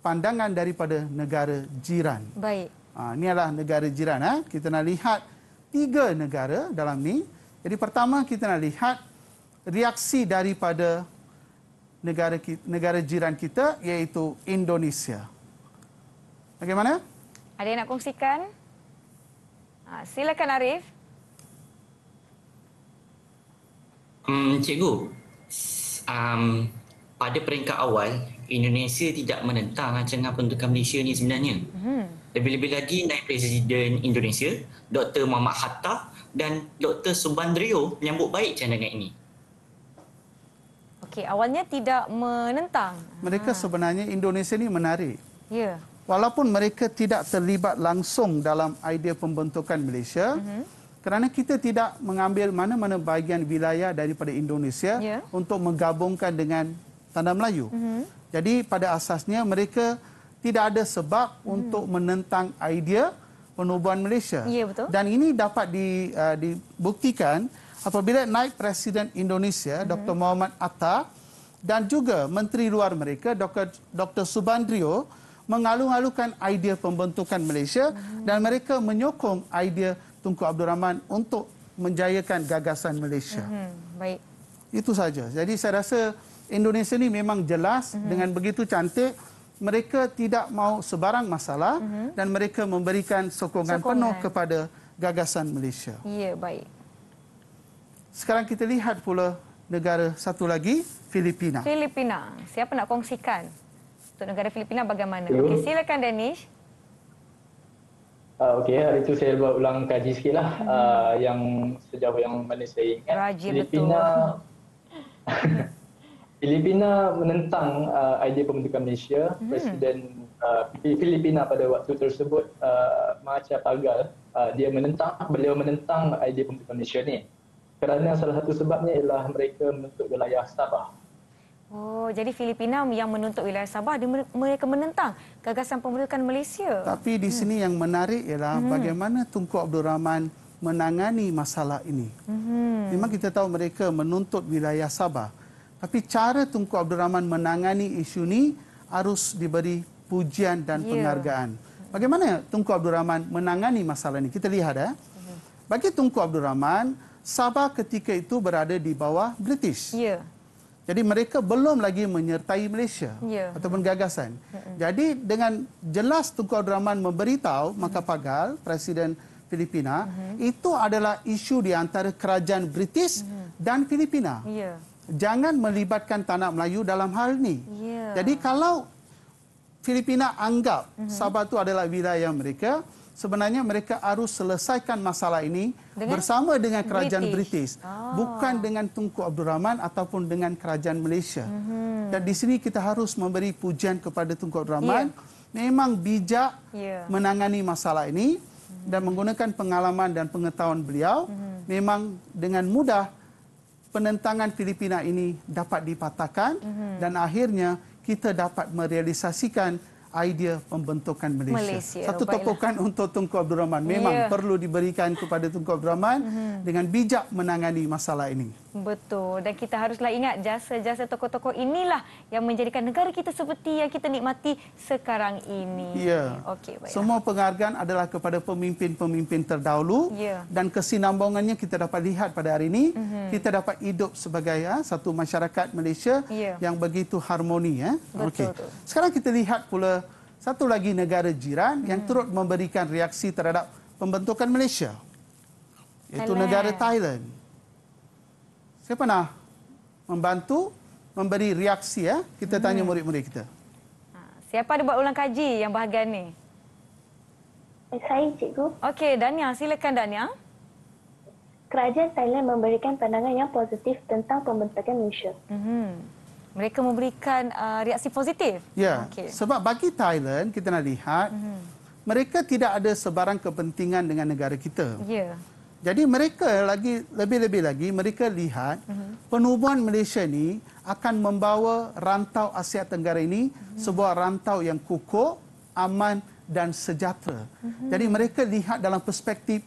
pandangan daripada negara jiran. Baik. Ini adalah negara jiran. Kita nak lihat 3 negara dalam ni. Jadi pertama kita nak lihat reaksi daripada negara jiran kita, iaitu Indonesia. Bagaimana? Ada yang nak kongsikan? Silakan Arif. Cikgu, pada peringkat awal, Indonesia tidak menentang rancangan pembentukan Malaysia ni sebenarnya. Lebih-lebih lagi Naib Presiden Indonesia, Dr. Muhammad Hatta dan Dr. Subandrio menyambut baik cadangan ini. Okey, awalnya tidak menentang. Mereka sebenarnya Indonesia ni menarik. Ya. Walaupun mereka tidak terlibat langsung dalam idea pembentukan Malaysia, kerana kita tidak mengambil mana-mana bahagian wilayah daripada Indonesia untuk menggabungkan dengan Tanah Melayu. Jadi pada asasnya mereka tidak ada sebab untuk menentang idea penubuhan Malaysia. Ya, betul. Dan ini dapat dibuktikan apabila Naib Presiden Indonesia, Dr. Muhammad Hatta dan juga Menteri Luar mereka, Dr. Subandrio, mengalu-alukan idea pembentukan Malaysia dan mereka menyokong idea Tunku Abdul Rahman untuk menjayakan gagasan Malaysia. Baik. Itu saja. Jadi saya rasa Indonesia ni memang jelas dengan begitu cantik, mereka tidak mau sebarang masalah dan mereka memberikan sokongan penuh kepada gagasan Malaysia. Ya, baik. Sekarang kita lihat pula negara satu lagi, Filipina. Filipina. Siapa nak kongsikan? Untuk negara Filipina bagaimana? Okey, silakan Danish. Okey, hari itu saya buat ulang kaji sikitlah yang sejauh yang mana saya ingat. Rajin Filipina Filipina menentang idea pembentukan Malaysia. Presiden Filipina pada waktu tersebut, Mahathir Pagal, beliau menentang idea pembentukan Malaysia ni. Kerana salah satu sebabnya ialah mereka menuntut wilayah Sabah. Oh, jadi Filipina yang menuntut wilayah Sabah, mereka menentang gagasan pembentukan Malaysia. Tapi di sini yang menarik ialah bagaimana Tunku Abdul Rahman menangani masalah ini. Memang kita tahu mereka menuntut wilayah Sabah. Tapi cara Tunku Abdul Rahman menangani isu ini harus diberi pujian dan penghargaan. Bagaimana Tunku Abdul Rahman menangani masalah ini? Kita lihat. Bagi Tunku Abdul Rahman, Sabah ketika itu berada di bawah British. Jadi mereka belum lagi menyertai Malaysia ataupun gagasan. Jadi dengan jelas Tunku Abdul Rahman memberitahu Macapagal, Presiden Filipina, itu adalah isu di antara kerajaan British dan Filipina. Jangan melibatkan tanah Melayu dalam hal ini. Jadi kalau Filipina anggap Sabah itu adalah wilayah mereka, sebenarnya mereka harus selesaikan masalah ini bersama dengan kerajaan British. Bukan dengan Tunku Abdul Rahman ataupun dengan kerajaan Malaysia. Dan di sini kita harus memberi pujian kepada Tunku Abdul Rahman. Memang bijak menangani masalah ini dan menggunakan pengalaman dan pengetahuan beliau. Memang dengan mudah penentangan Filipina ini dapat dipatahkan dan akhirnya kita dapat merealisasikan idea pembentukan Malaysia. Satu tokokan untuk Tunku Abdul Rahman. Memang perlu diberikan kepada Tunku Abdul Rahman dengan bijak menangani masalah ini. Betul. Dan kita haruslah ingat jasa-jasa tokoh-tokoh inilah yang menjadikan negara kita seperti yang kita nikmati sekarang ini. Ya. Okey, baiklah. Semua penghargaan adalah kepada pemimpin-pemimpin terdahulu dan kesinambungannya kita dapat lihat pada hari ini. Kita dapat hidup sebagai satu masyarakat Malaysia yang begitu harmoni. Okey. Sekarang kita lihat pula satu lagi negara jiran yang turut memberikan reaksi terhadap pembentukan Malaysia, iaitu negara Thailand. Saya pernah membantu memberi reaksi. Kita tanya murid-murid kita. Siapa ada buat ulang kaji yang bahagian ni? Saya, Cikgu. Okey, Dania. Silakan, Dania. Kerajaan Thailand memberikan pandangan yang positif tentang pembentukan Malaysia. Mereka memberikan reaksi positif? Ya, sebab bagi Thailand, kita nak lihat, mereka tidak ada sebarang kepentingan dengan negara kita. Ya. Jadi mereka lebih-lebih lagi, mereka lihat penubuhan Malaysia ini akan membawa rantau Asia Tenggara ini sebuah rantau yang kukuh, aman dan sejahtera. Jadi mereka lihat dalam perspektif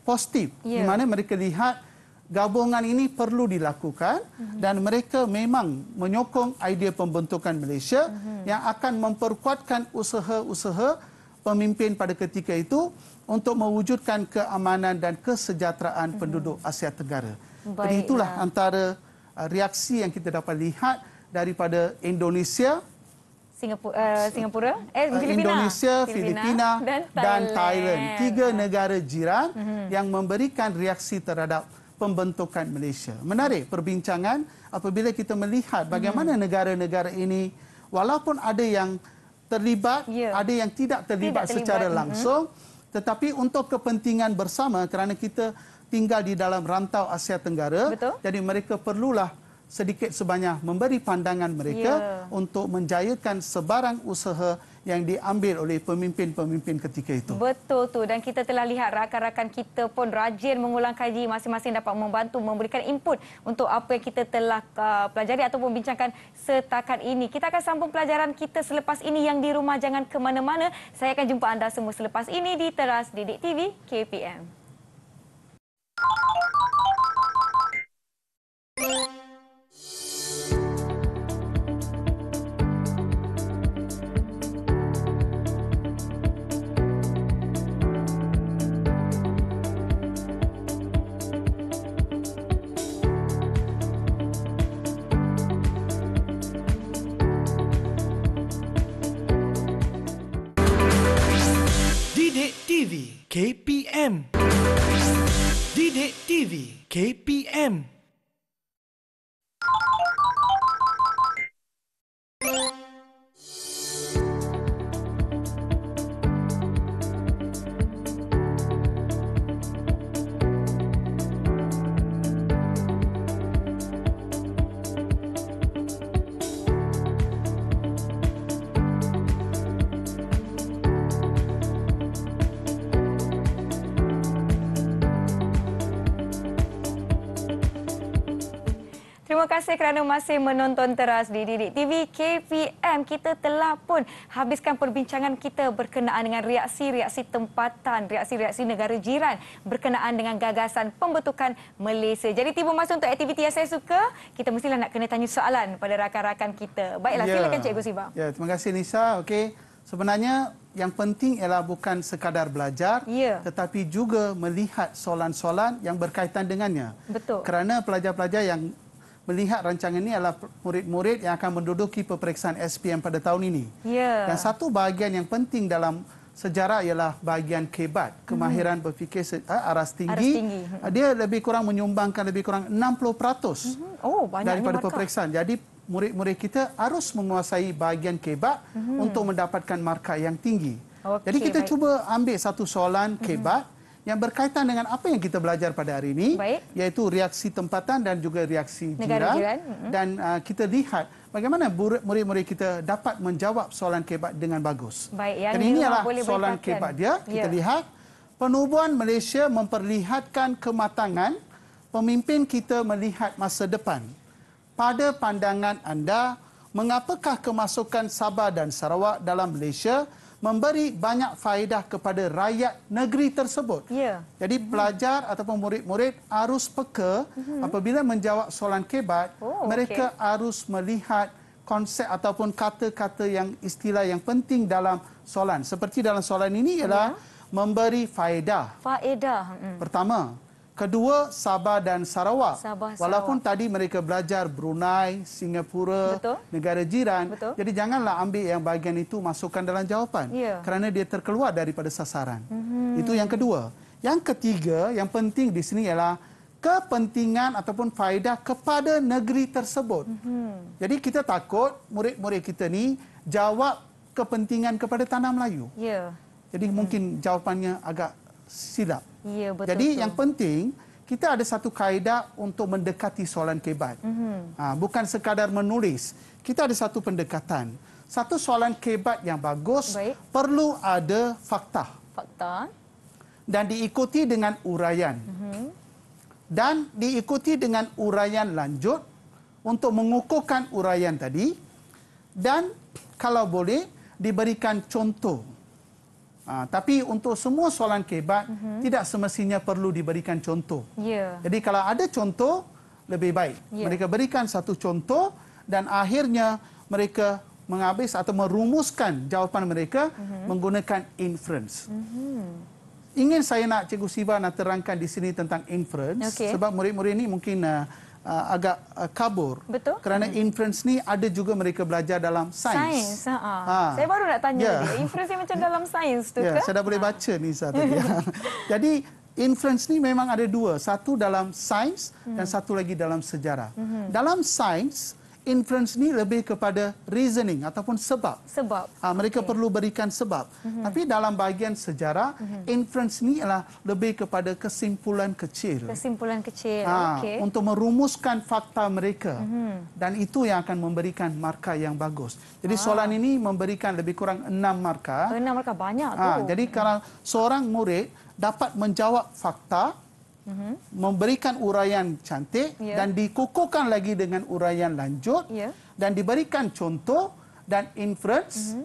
positif, di mana mereka lihat gabungan ini perlu dilakukan dan mereka memang menyokong idea pembentukan Malaysia yang akan memperkuatkan usaha-usaha pemimpin pada ketika itu untuk mewujudkan keamanan dan kesejahteraan penduduk Asia Tenggara. Jadi itulah antara reaksi yang kita dapat lihat daripada Indonesia, Singapura, Indonesia, Filipina dan Thailand. 3 negara jiran yang memberikan reaksi terhadap pembentukan Malaysia. Menarik perbincangan apabila kita melihat bagaimana negara-negara ini walaupun ada yang terlibat, ada yang tidak terlibat secara langsung, tetapi untuk kepentingan bersama kerana kita tinggal di dalam rantau Asia Tenggara, jadi mereka perlulah sedikit sebanyak memberi pandangan mereka untuk menjayakan sebarang usaha yang diambil oleh pemimpin-pemimpin ketika itu. Betul tu, dan kita telah lihat rakan-rakan kita pun rajin mengulang kaji, masing-masing dapat membantu memberikan input untuk apa yang kita telah pelajari ataupun bincangkan setakat ini. Kita akan sambung pelajaran kita selepas ini. Yang di rumah jangan ke mana-mana. Saya akan jumpa anda semua selepas ini di Teras Didik TV KPM. Didik TV KPM. Didik TV KPM. Terima kasih kerana masih menonton Teras di Didik TV KPM. Kita telah pun habiskan perbincangan kita berkenaan dengan reaksi-reaksi tempatan, reaksi-reaksi negara jiran berkenaan dengan gagasan pembentukan Malaysia. Jadi tiba masa untuk aktiviti yang saya suka, kita mestilah nak kena tanya soalan pada rakan-rakan kita. Baiklah, silakan Cikgu Siva. Ya, terima kasih Nisa. Okey, sebenarnya yang penting ialah bukan sekadar belajar, tetapi juga melihat soalan-soalan yang berkaitan dengannya. Betul. Kerana pelajar-pelajar yang melihat rancangan ini adalah murid-murid yang akan menduduki peperiksaan SPM pada tahun ini. Dan satu bahagian yang penting dalam sejarah ialah bahagian kebat, kemahiran berfikir aras tinggi. Dia lebih kurang menyumbangkan lebih kurang 60% daripada peperiksaan. Jadi murid-murid kita harus menguasai bahagian kebat untuk mendapatkan markah yang tinggi. Jadi kita cuba ambil satu soalan kebat yang berkaitan dengan apa yang kita belajar pada hari ini, iaitu reaksi tempatan dan juga reaksi jiran. Dan kita lihat bagaimana murid-murid kita dapat menjawab soalan kebat dengan bagus. Dan ini adalah soalan kebat dia. Kita lihat, penubuhan Malaysia memperlihatkan kematangan pemimpin kita melihat masa depan. Pada pandangan anda, mengapakah kemasukan Sabah dan Sarawak dalam Malaysia memberi banyak faedah kepada rakyat negeri tersebut? Jadi pelajar ataupun murid-murid harus peka apabila menjawab soalan kebat, mereka harus melihat konsep ataupun kata-kata yang istilah yang penting dalam soalan. Seperti dalam soalan ini ialah memberi faedah. Pertama. Kedua, Sabah dan Sarawak. Walaupun tadi mereka belajar Brunei, Singapura, negara jiran. Jadi janganlah ambil yang bahagian itu masukkan dalam jawapan. Kerana dia terkeluar daripada sasaran. Itu yang kedua. Yang ketiga, yang penting di sini ialah kepentingan ataupun faedah kepada negeri tersebut. Jadi kita takut murid-murid kita ni jawab kepentingan kepada tanah Melayu. Jadi mungkin jawapannya agak silap. Jadi yang penting kita ada satu kaedah untuk mendekati soalan kebat. Bukan sekadar menulis. Kita ada satu pendekatan. Satu soalan kebat yang bagus perlu ada fakta. Dan diikuti dengan uraian. Dan diikuti dengan uraian lanjut untuk mengukuhkan uraian tadi. Dan kalau boleh diberikan contoh. Tapi untuk semua soalan kebat tidak semestinya perlu diberikan contoh. Jadi kalau ada contoh lebih baik. Mereka berikan satu contoh dan akhirnya mereka menghabis atau merumuskan jawapan mereka menggunakan inference. Ingin saya nak Cikgu Siva nak terangkan di sini tentang inference sebab murid-murid ini mungkin agak kabur. Kerana inference ni ada juga mereka belajar dalam sains. Saya baru nak tanya dia. Inference ni macam dalam sains tu ke? Saya dah boleh baca ni tadi. Jadi inference ni memang ada dua. Satu dalam sains dan satu lagi dalam sejarah. Dalam sains, inference ni lebih kepada reasoning ataupun sebab. Mereka perlu berikan sebab. Tapi dalam bahagian sejarah, inference ni adalah lebih kepada kesimpulan kecil. Untuk merumuskan fakta mereka. Dan itu yang akan memberikan markah yang bagus. Jadi soalan ini memberikan lebih kurang 6 markah. 6 markah banyak tu. Jadi kalau seorang murid dapat menjawab fakta, memberikan uraian cantik dan dikukuhkan lagi dengan uraian lanjut dan diberikan contoh dan inference.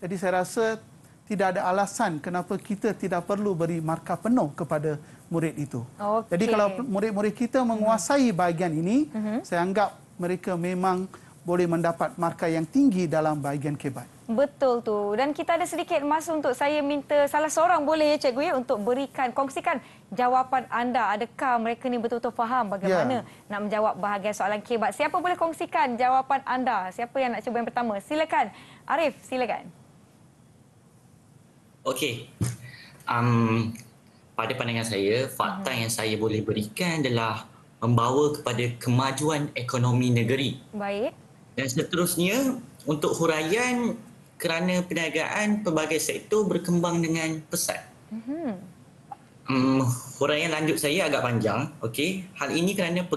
Jadi saya rasa tidak ada alasan kenapa kita tidak perlu beri markah penuh kepada murid itu. Jadi kalau murid-murid kita menguasai bahagian ini, saya anggap mereka memang boleh mendapat markah yang tinggi dalam bahagian kebat. Betul tu. Dan kita ada sedikit masa untuk saya minta salah seorang boleh ya Cikgu ya untuk kongsikan jawapan anda. Adakah mereka ni betul-betul faham bagaimana nak menjawab bahagian soalan kebat? Siapa boleh kongsikan jawapan anda? Siapa yang nak cuba yang pertama? Silakan. Arif, silakan. Okey. Pada pandangan saya, fakta yang saya boleh berikan adalah membawa kepada kemajuan ekonomi negeri. Baik. Dan seterusnya, untuk huraian kerana perniagaan pelbagai sektor berkembang dengan pesat. Huraian lanjut saya agak panjang. Okey. Hal ini kerana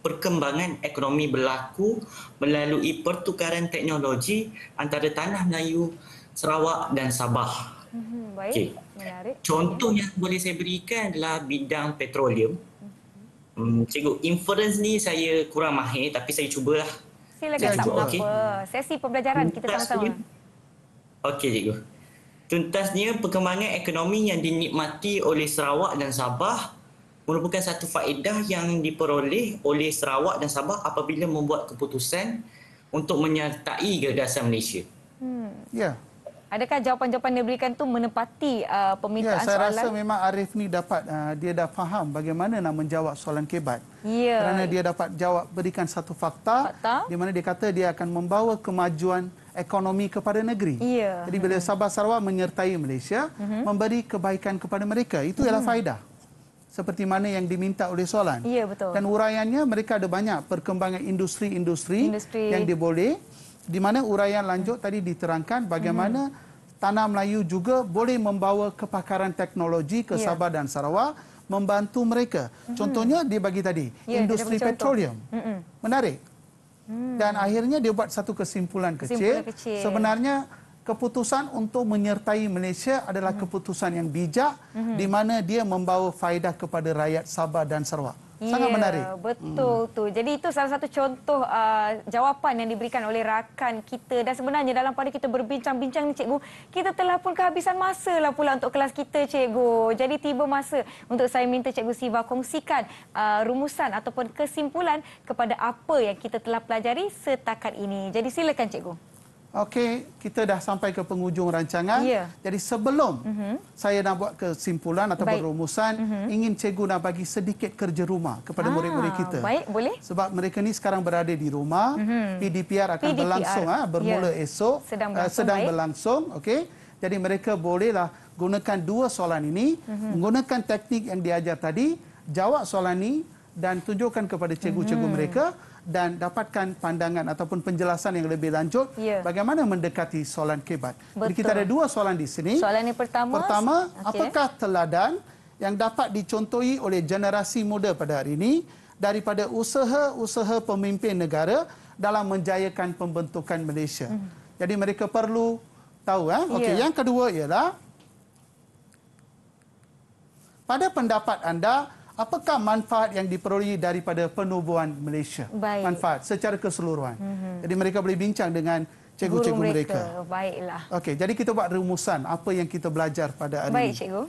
perkembangan ekonomi berlaku melalui pertukaran teknologi antara tanah Melayu, Sarawak dan Sabah. Baik. Okay. Menarik. Contoh yang boleh saya berikan adalah bidang petroleum. Cikgu, inference ni saya kurang mahir tapi saya cubalah. Silakan, tak apa. Sesi pembelajaran kita sama-sama. Okey, Cikgu. Tuntasnya, perkembangan ekonomi yang dinikmati oleh Sarawak dan Sabah merupakan satu faedah yang diperoleh oleh Sarawak dan Sabah apabila membuat keputusan untuk menyertai gagasan Malaysia. Adakah jawapan-jawapan yang diberikan tu menepati permintaan soalan? Saya rasa memang Arif ni dapat, dia dah faham bagaimana nak menjawab soalan kebat. Kerana dia dapat berikan satu fakta di mana dia kata dia akan membawa kemajuan ekonomi kepada negeri. Jadi bila Sabah Sarawak menyertai Malaysia, memberi kebaikan kepada mereka. Itu ialah faedah. Seperti mana yang diminta oleh soalan. Betul. Dan uraiannya mereka ada banyak perkembangan industri yang diboleh. Di mana uraian lanjut tadi diterangkan bagaimana tanah Melayu juga boleh membawa kepakaran teknologi ke Sabah dan Sarawak, membantu mereka. Contohnya dia bagi tadi, industri petroleum. Menarik. Dan akhirnya dia buat satu kesimpulan kecil. Sebenarnya keputusan untuk menyertai Malaysia adalah keputusan yang bijak di mana dia membawa faedah kepada rakyat Sabah dan Sarawak. Sangat menarik. Betul tu. Jadi itu salah satu contoh jawapan yang diberikan oleh rakan kita. Dan sebenarnya dalam pada kita berbincang-bincang ni cikgu, kita telah pun kehabisan masa lah pula untuk kelas kita cikgu. Jadi tiba masa untuk saya minta Cikgu Siva kongsikan rumusan ataupun kesimpulan kepada apa yang kita telah pelajari setakat ini. Jadi silakan cikgu. Okey, kita dah sampai ke penghujung rancangan. Jadi sebelum saya nak buat kesimpulan ataupun rumusan, ingin cikgu nak bagi sedikit kerja rumah kepada murid-murid kita. Baik, boleh. Sebab mereka ni sekarang berada di rumah. PDPR akan berlangsung bermula esok. Sedang berlangsung. Okey. Jadi mereka bolehlah gunakan dua soalan ini, menggunakan teknik yang diajar tadi, jawab soalan ini dan tunjukkan kepada cikgu-cikgu mereka dan dapatkan pandangan ataupun penjelasan yang lebih lanjut bagaimana mendekati soalan kebat. Jadi kita ada dua soalan di sini. Soalan yang pertama, apakah teladan yang dapat dicontohi oleh generasi muda pada hari ini daripada usaha-usaha pemimpin negara dalam menjayakan pembentukan Malaysia? Jadi mereka perlu tahu. Okey, yang kedua ialah, pada pendapat anda, apakah manfaat yang diperolehi daripada penubuhan Malaysia? Manfaat secara keseluruhan. Jadi mereka boleh bincang dengan cikgu-cikgu mereka. Baiklah. Okey, jadi kita buat rumusan apa yang kita belajar pada hari ini. Baik, cikgu.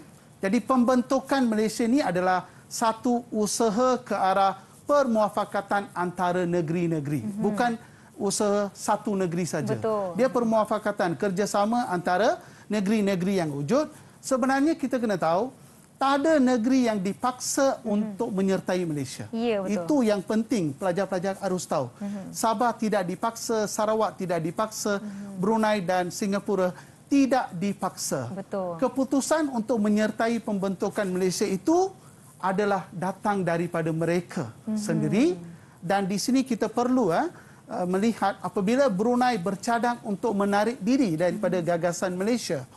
Jadi pembentukan Malaysia ini adalah satu usaha ke arah permuafakatan antara negeri-negeri. Bukan usaha satu negeri saja. Dia permuafakatan kerjasama antara negeri-negeri yang wujud. Sebenarnya kita kena tahu, tak ada negeri yang dipaksa untuk menyertai Malaysia. Itu yang penting pelajar-pelajar harus tahu. Sabah tidak dipaksa, Sarawak tidak dipaksa, Brunei dan Singapura tidak dipaksa. Keputusan untuk menyertai pembentukan Malaysia itu adalah datang daripada mereka sendiri. Dan di sini kita perlu melihat apabila Brunei bercadang untuk menarik diri daripada gagasan Malaysia,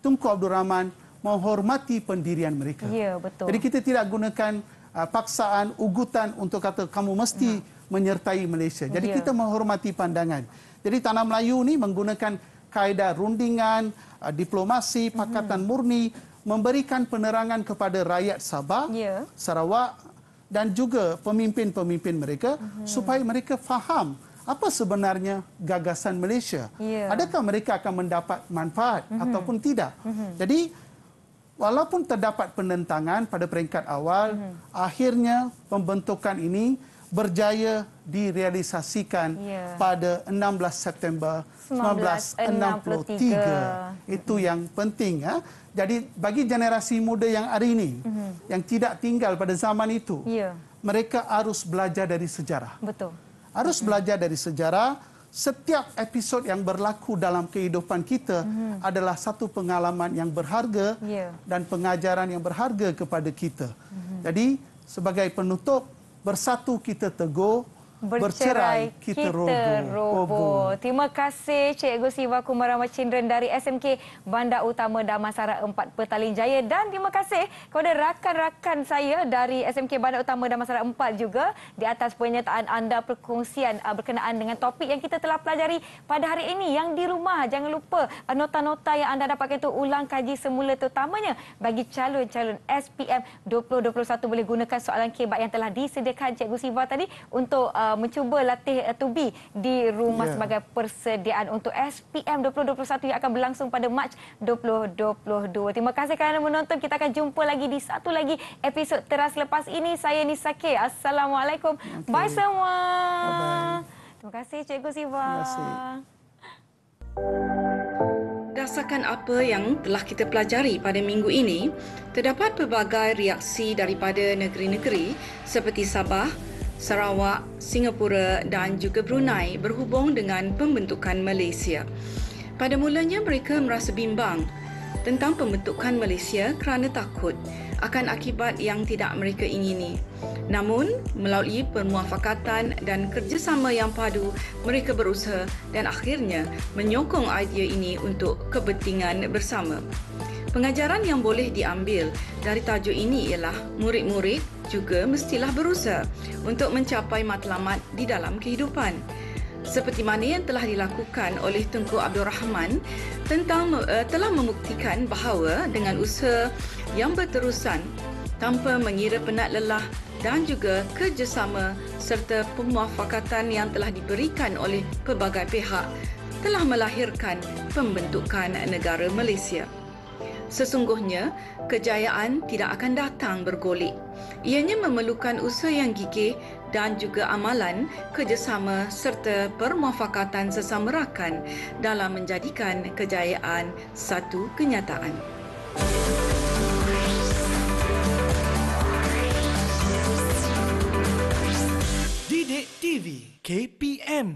Tunku Abdul Rahman menghormati pendirian mereka. Jadi kita tidak gunakan paksaan, ugutan untuk kata kamu mesti menyertai Malaysia. Jadi kita menghormati pandangan. Jadi Tanah Melayu ni menggunakan kaedah rundingan, diplomasi, pakatan murni, memberikan penerangan kepada rakyat Sabah, Sarawak dan juga pemimpin-pemimpin mereka supaya mereka faham apa sebenarnya gagasan Malaysia. Adakah mereka akan mendapat manfaat ataupun tidak. Jadi walaupun terdapat penentangan pada peringkat awal, akhirnya pembentukan ini berjaya direalisasikan pada 16 September 1963. Itu yang penting. Jadi bagi generasi muda yang hari ini, yang tidak tinggal pada zaman itu, mereka harus belajar dari sejarah. Harus belajar dari sejarah. Setiap episod yang berlaku dalam kehidupan kita adalah satu pengalaman yang berharga dan pengajaran yang berharga kepada kita. Jadi sebagai penutup, bersatu kita teguh, bercerai kita roboh. Terima kasih Cikgu Siva Kumara Macindran dari SMK Bandar Utama Damansara 4 Petaling Jaya, dan terima kasih kepada rakan-rakan saya dari SMK Bandar Utama Damansara 4 juga di atas penyertaan anda, perkongsian berkenaan dengan topik yang kita telah pelajari pada hari ini. Yang di rumah, jangan lupa nota-nota yang anda dapatkan itu ulang kaji semula, terutamanya bagi calon-calon SPM 2021 boleh gunakan soalan kebat yang telah disediakan Cikgu Siva tadi untuk mencuba latih tubi di rumah sebagai persediaan untuk SPM 2021 yang akan berlangsung pada Mac 2022. Terima kasih kerana menonton. Kita akan jumpa lagi di satu lagi episod teras lepas ini. Saya Nisa K. Assalamualaikum. Bye semua. Terima kasih Cikgu Siva. Terima kasih. Berdasarkan apa yang telah kita pelajari pada minggu ini, terdapat pelbagai reaksi daripada negeri-negeri seperti Sabah, Sarawak, Singapura dan juga Brunei berhubung dengan pembentukan Malaysia. Pada mulanya mereka merasa bimbang tentang pembentukan Malaysia kerana takut akan akibat yang tidak mereka ingini. Namun, melalui permuafakatan dan kerjasama yang padu, mereka berusaha dan akhirnya menyokong idea ini untuk kepentingan bersama. Pengajaran yang boleh diambil dari tajuk ini ialah murid-murid juga mestilah berusaha untuk mencapai matlamat di dalam kehidupan. Seperti mana yang telah dilakukan oleh Tunku Abdul Rahman telah membuktikan bahawa dengan usaha yang berterusan tanpa mengira penat lelah dan juga kerjasama serta pemuafakatan yang telah diberikan oleh pelbagai pihak telah melahirkan pembentukan negara Malaysia. Sesungguhnya, kejayaan tidak akan datang bergolek. Ianya memerlukan usaha yang gigih dan juga amalan, kerjasama serta permuafakatan sesama rakan dalam menjadikan kejayaan satu kenyataan. Didik TV KPM